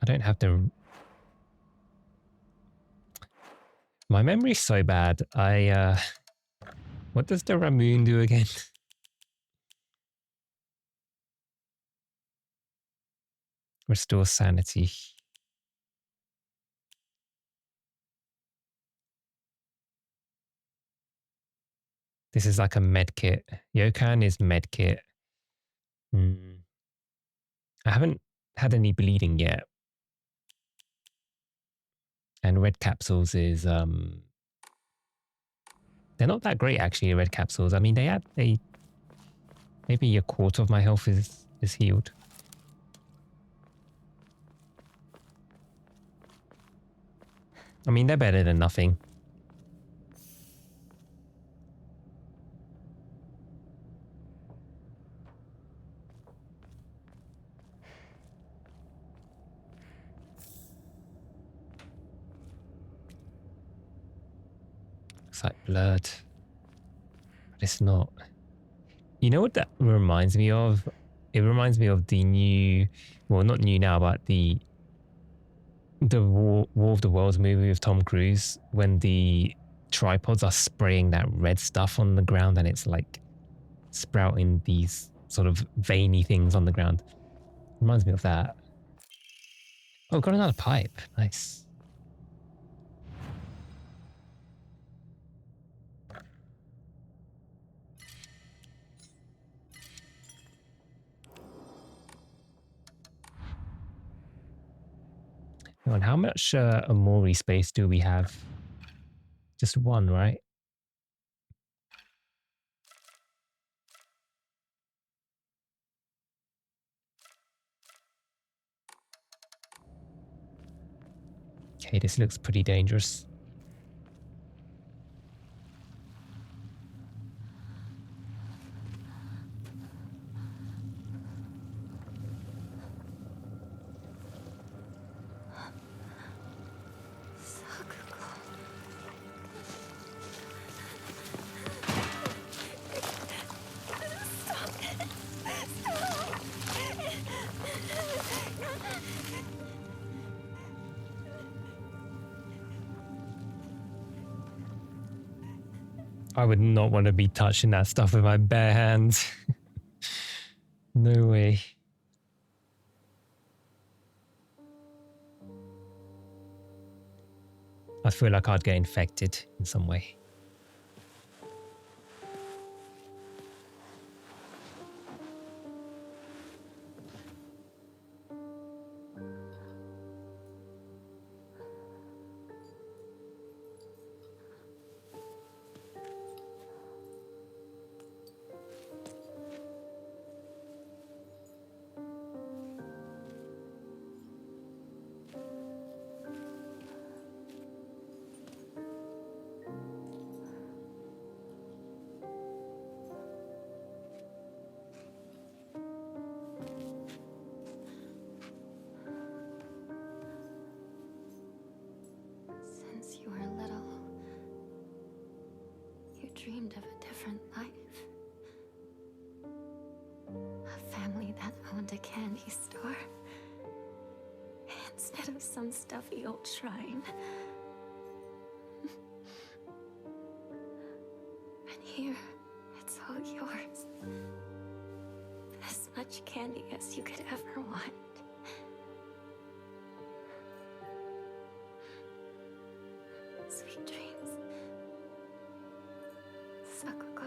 I don't have to... My memory's so bad. What does the Ramoon do again? Restore sanity. This is like a med kit. Yokan is med kit. I haven't had any bleeding yet. And red capsules is they're not that great actually, red capsules. I mean maybe a quarter of my health is healed. I mean, they're better than nothing. It's like blood, but it's not. You know what that reminds me of? It reminds me of the new, well, not new now, but the War of the Worlds movie with Tom Cruise, when the tripods are spraying that red stuff on the ground and it's like sprouting these sort of veiny things on the ground. Reminds me of that. Oh, got another pipe. Nice. And how much Amori space do we have? Just one, right? Okay, this looks pretty dangerous. I would not want to be touching that stuff with my bare hands. No way. I feel like I'd get infected in some way. Dreamed of a different life. A family that owned a candy store. Instead of some stuffy old shrine. And here, it's all yours. As much candy as you could ever want. Sweet dreams. Sakuko.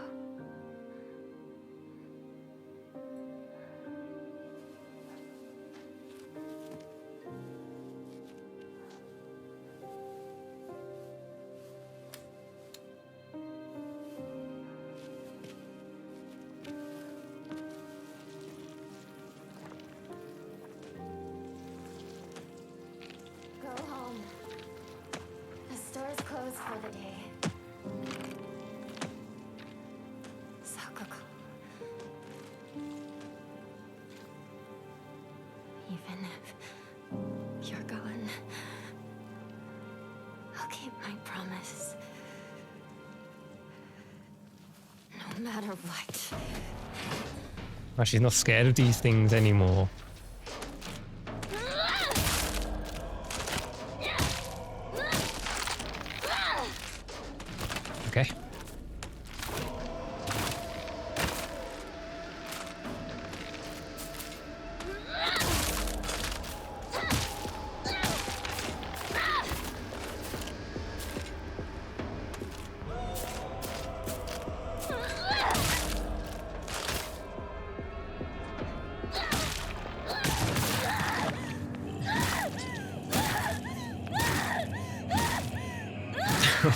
Go home. The store's closed for the day. Even if you're gone, I'll keep my promise. No matter what. Oh, she's not scared of these things anymore. Okay.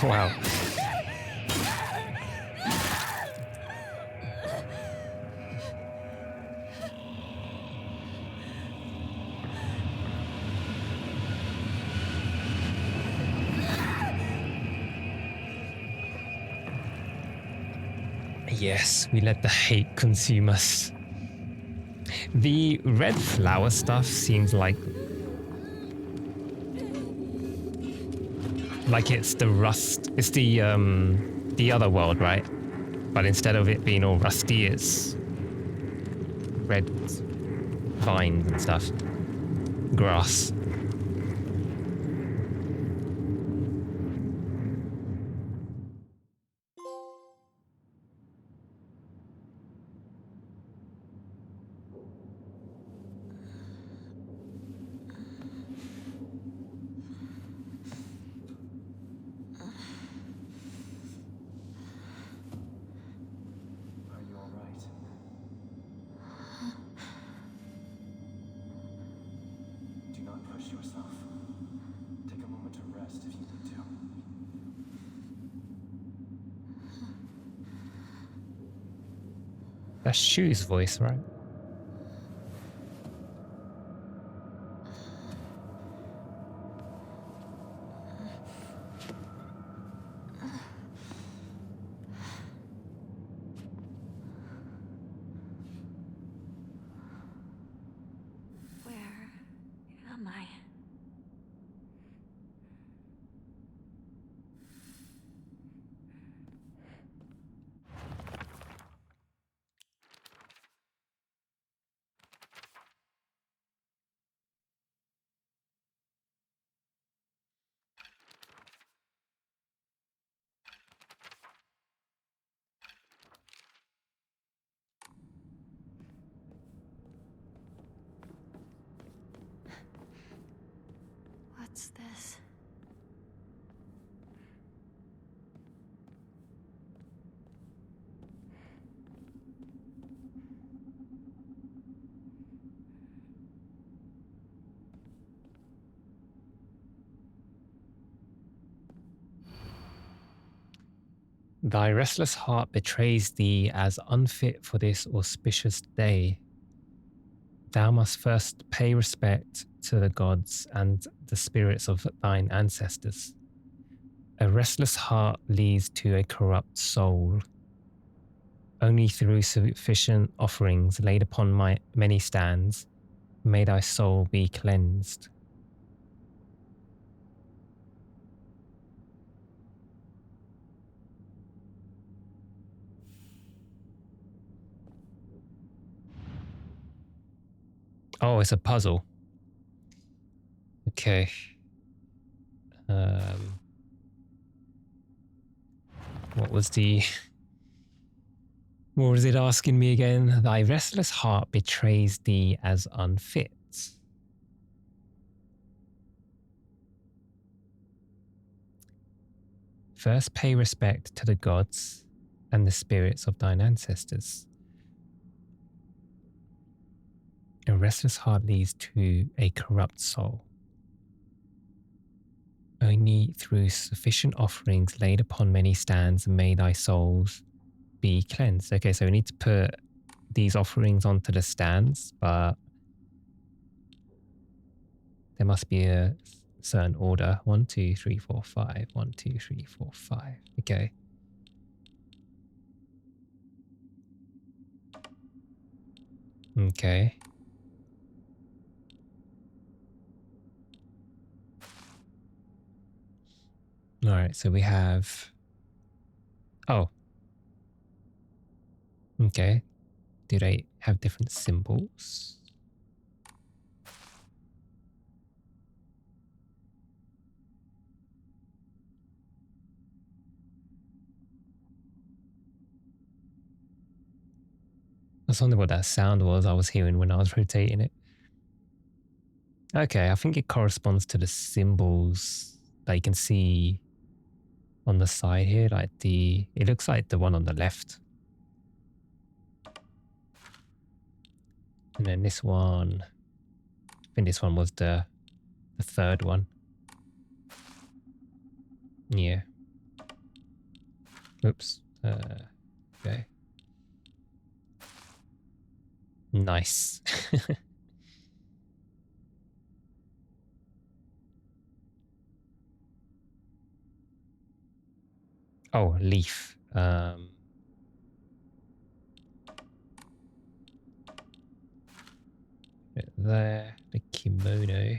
Wow. Yes, we let the hate consume us. The red flower stuff seems like it's the rust. It's the other world, right? But instead of it being all rusty, it's red vines and stuff. Grass. Are you all right? Do not push yourself. Take a moment to rest if you need to. That's Shu's voice, right? Where am I? What's this? Thy restless heart betrays thee as unfit for this auspicious day. Thou must first pay respect to the gods and the spirits of thine ancestors. A restless heart leads to a corrupt soul. Only through sufficient offerings laid upon my many stands may thy soul be cleansed. Oh, it's a puzzle. Okay. What was it asking me again? Thy restless heart betrays thee as unfit. First pay respect to the gods and the spirits of thine ancestors. A restless heart leads to a corrupt soul. Only through sufficient offerings laid upon many stands may thy souls be cleansed. Okay, so we need to put these offerings onto the stands, but there must be a certain order. 1, 2, 3, 4, 5. 1, 2, 3, 4, 5. Okay. Okay. All right, so we have... Oh. Okay. Do they have different symbols? I was wondering what that sound was I was hearing when I was rotating it. Okay, I think it corresponds to the symbols that you can see on the side here, like it looks like the one on the left. And then this one, I think this one was the third one. Yeah. Oops. Okay. Nice. Oh, leaf. Bit there. The kimono.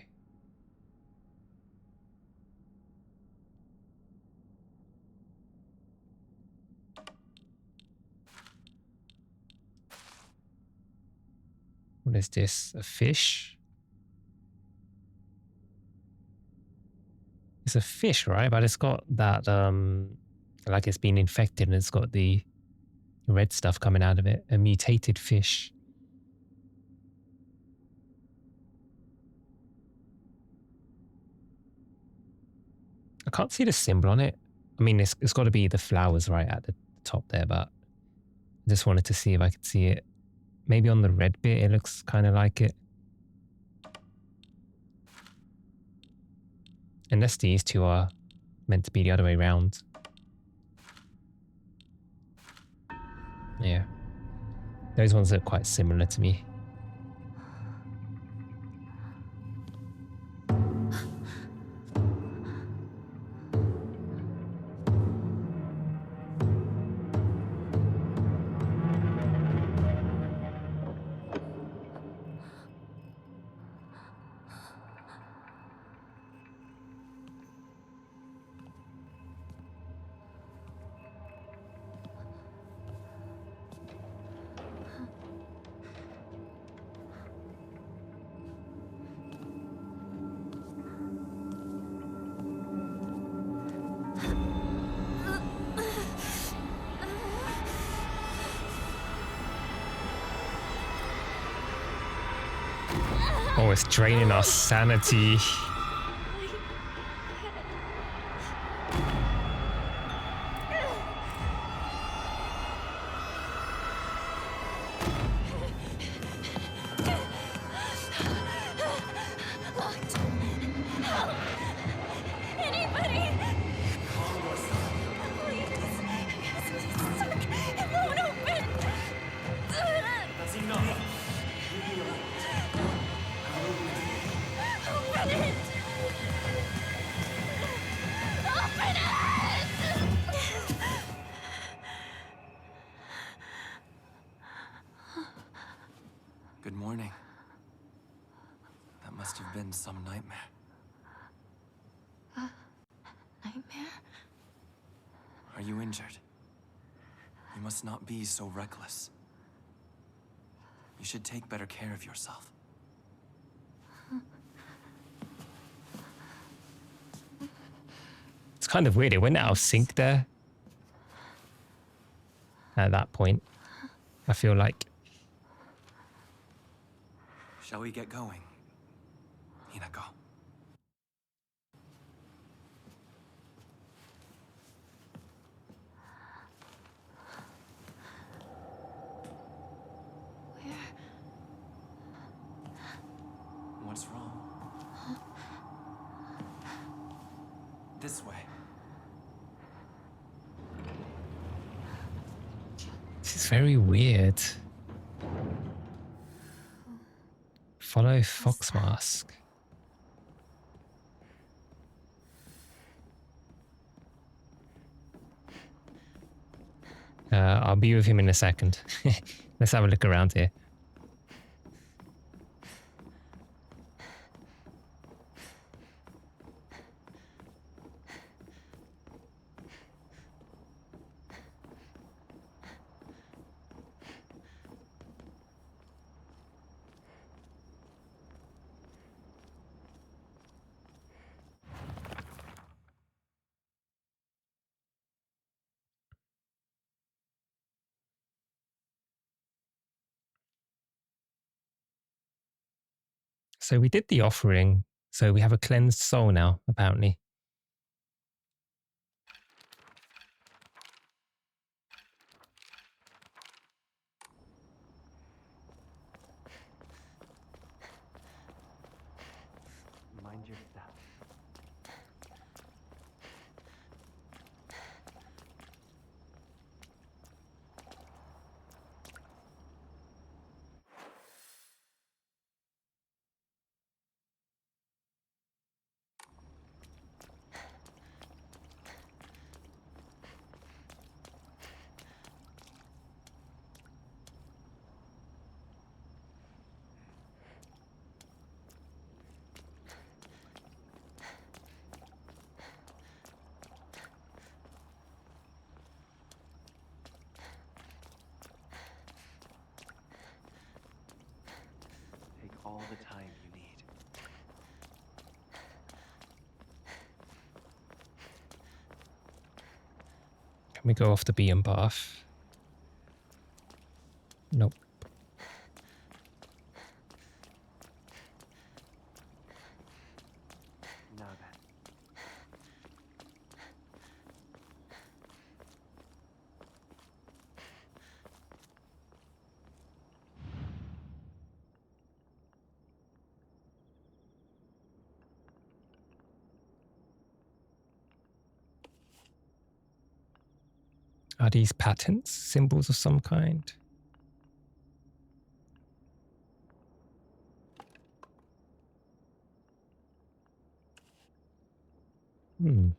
What is this? A fish? It's a fish, right? But it's got that, like it's been infected and it's got the red stuff coming out of it. A mutated fish. I can't see the symbol on it. I mean, it's got to be the flowers right at the top there, but I just wanted to see if I could see it. Maybe on the red bit, it looks kind of like it. Unless these two are meant to be the other way around. Yeah. Those ones look quite similar to me. Oh, it's draining our sanity. Good morning. That must have been some nightmare. Nightmare? Are you injured? You must not be so reckless. You should take better care of yourself. It's kind of weird. It went out of sync there. At that point, I feel like. Shall we get going, Hinako? What's wrong? This way. This is very weird. Follow Fox Mask. I'll be with him in a second. Let's have a look around here. So we did the offering. So we have a cleansed soul now, apparently. Mind your step. all the time you need. Can we go off the beaten path? Nope. Now then. Are these patterns? Symbols of some kind? Hmm.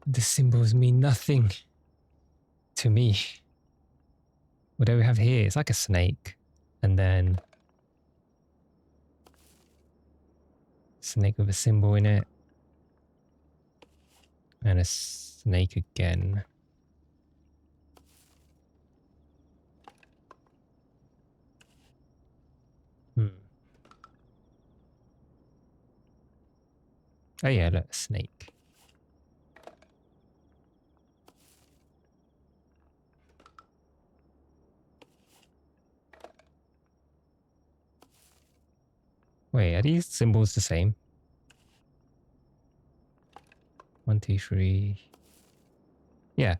The symbols mean nothing to me. What do we have here? It's like a snake. And then snake with a symbol in it. And a snake again. Hmm. Oh yeah, look, a snake. Wait, are these symbols the same? 1, 2, 3. Yeah.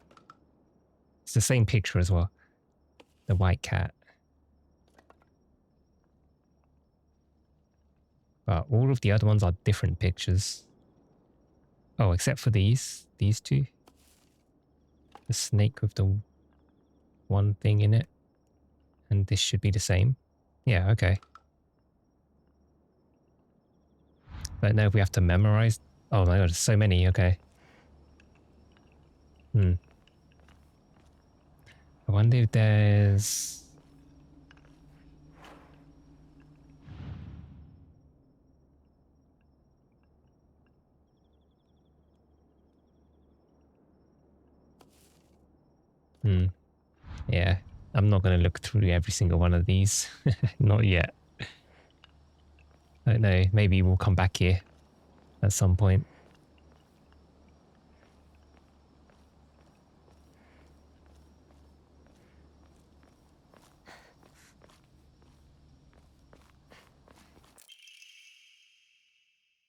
It's the same picture as well. The white cat. But all of the other ones are different pictures. Oh, except for these two. The snake with the one thing in it. And this should be the same. Yeah, okay. Don't know if we have to memorize. Oh my god, there's so many, okay. I wonder if there's... Yeah, I'm not going to look through every single one of these. Not yet. I don't know, maybe we'll come back here at some point.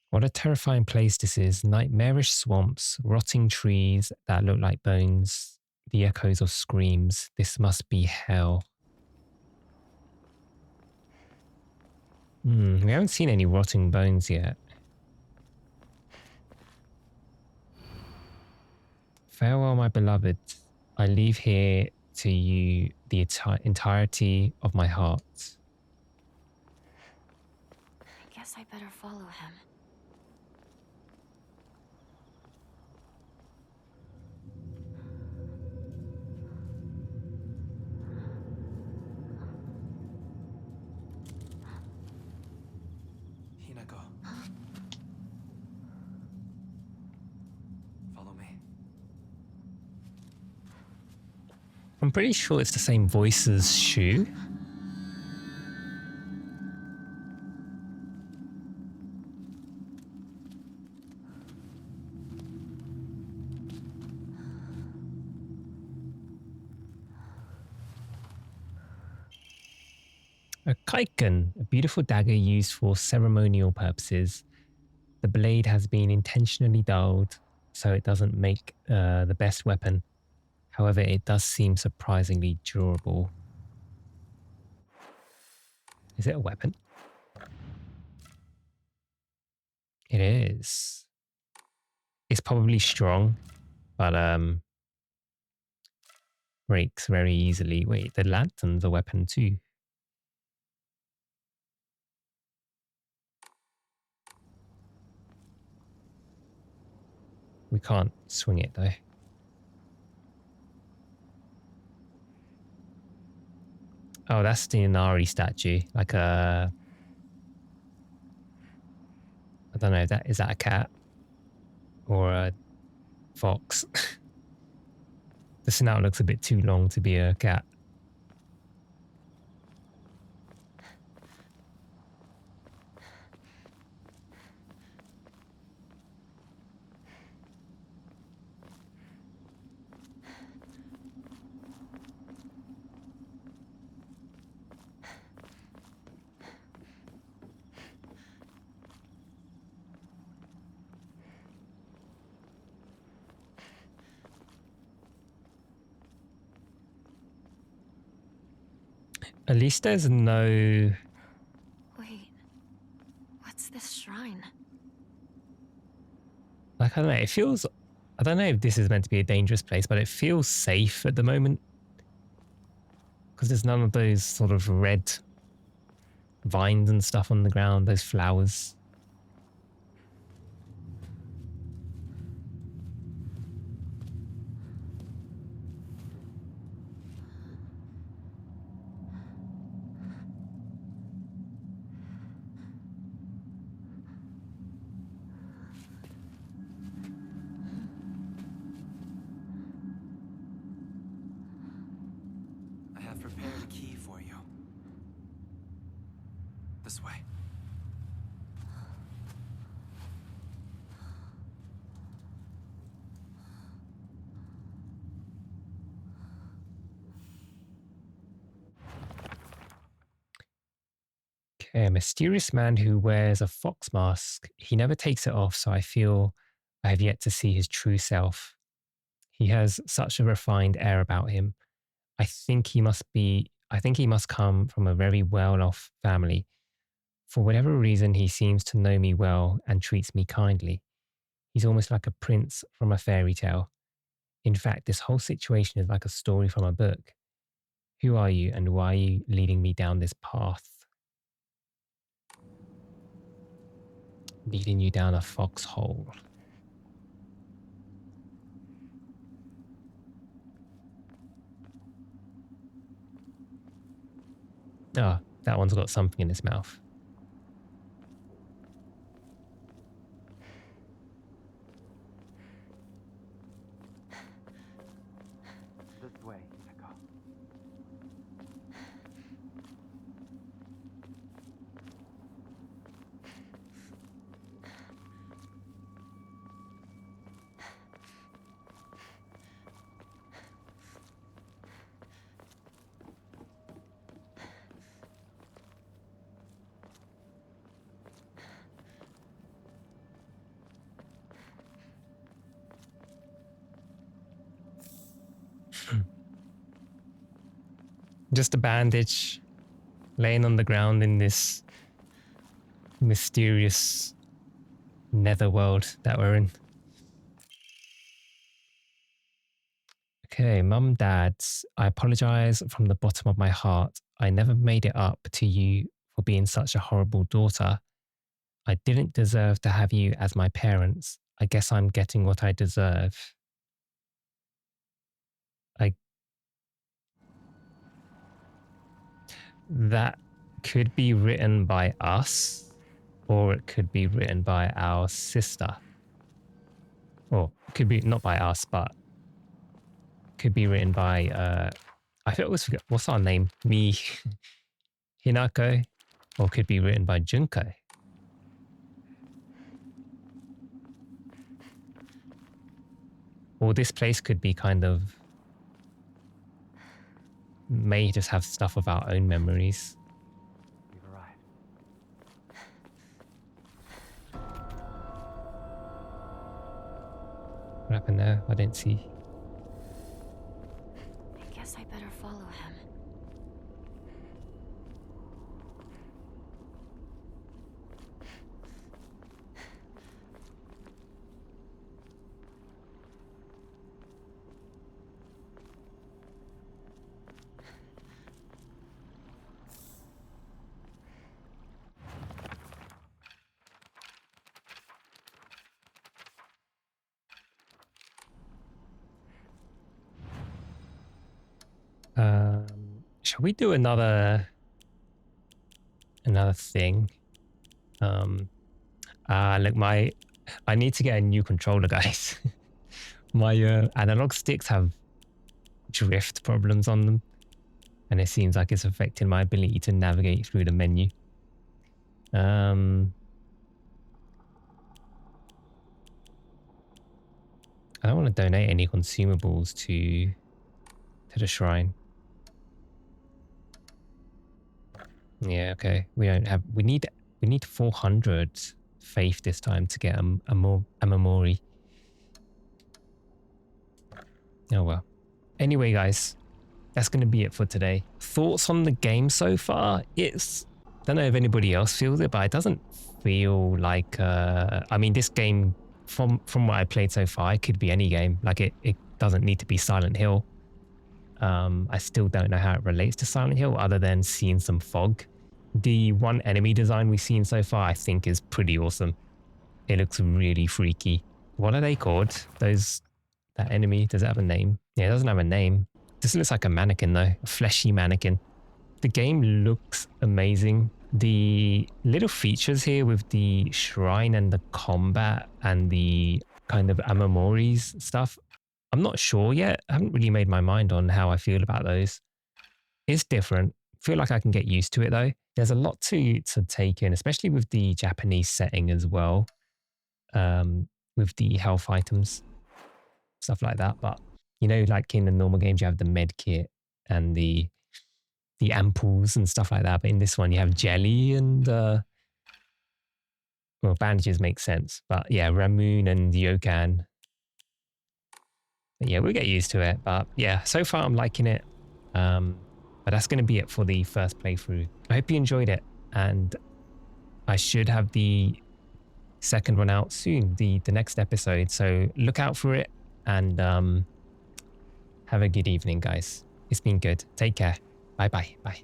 What a terrifying place this is. Nightmarish swamps, rotting trees that look like bones, the echoes of screams. This must be hell. We haven't seen any rotting bones yet. Farewell, my beloved. I leave here to you the entirety of my heart. I guess I better follow him. Hinako. Follow me. I'm pretty sure it's the same voice as Shu. A kaiken, a beautiful dagger used for ceremonial purposes. The blade has been intentionally dulled so it doesn't make the best weapon. However, it does seem surprisingly durable. Is it a weapon? It is. It's probably strong, but breaks very easily. Wait, the lantern's a weapon too. We can't swing it though. Oh, that's the Inari statue. Like a I don't know, is that a cat or a fox? The snout looks a bit too long to be a cat. At least there's no... Wait, what's this shrine? Like, I don't know, it feels... I don't know if this is meant to be a dangerous place, but it feels safe at the moment. Because there's none of those sort of red vines and stuff on the ground, those flowers. I have prepared a key for you. This way. Okay, a mysterious man who wears a fox mask. He never takes it off, so I feel I have yet to see his true self. He has such a refined air about him. I think he must come from a very well-off family. For whatever reason, he seems to know me well and treats me kindly. He's almost like a prince from a fairy tale. In fact, this whole situation is like a story from a book. Who are you and why are you leading me down this path? Leading you down a foxhole. Ah, that one's got something in its mouth. This way, Hinako. Just a bandage laying on the ground in this mysterious netherworld that we're in. Okay, Mum, Dad, I apologize from the bottom of my heart. I never made it up to you for being such a horrible daughter. I didn't deserve to have you as my parents. I guess I'm getting what I deserve. That could be written by us, or it could be written by our sister. Or it could be not by us, but could be written by I always forget what's our name? Me, Hinako, or could be written by Junko. Or this place could be kind of may just have stuff of our own memories. We've arrived. What happened there? I didn't see. I guess I better follow him. Shall we do another thing? Look, I need to get a new controller, guys. My analog sticks have drift problems on them, and it seems like it's affecting my ability to navigate through the menu. I don't want to donate any consumables to the shrine. Yeah, okay. We don't have. We need 400 faith this time to get a Memori. Oh well. Anyway, guys, that's going to be it for today. Thoughts on the game so far? It's, don't know if anybody else feels it, but it doesn't feel like, I mean, this game, from what I played so far, it could be any game. Like it doesn't need to be Silent Hill. I still don't know how it relates to Silent Hill other than seeing some fog. The one enemy design we've seen so far, I think, is pretty awesome. It looks really freaky. What are they called? That enemy, does it have a name? Yeah, it doesn't have a name. This looks like a mannequin though, a fleshy mannequin. The game looks amazing. The little features here with the shrine and the combat and the kind of Amemoris stuff, I'm not sure yet. I haven't really made my mind on how I feel about those. It's different. I feel like I can get used to it though. There's a lot to take in, especially with the Japanese setting as well, with the health items, stuff like that. But you know, like in the normal games, you have the med kit and the ampoules and stuff like that. But in this one, you have jelly and well, bandages make sense. But yeah, Ramoon and Yokan. But yeah, we'll get used to it. But yeah, so far I'm liking it. But that's going to be it for the first playthrough. I hope you enjoyed it, and I should have the second one out soon, the next episode. So look out for it, and have a good evening, guys. It's been good. Take care. Bye-bye. Bye.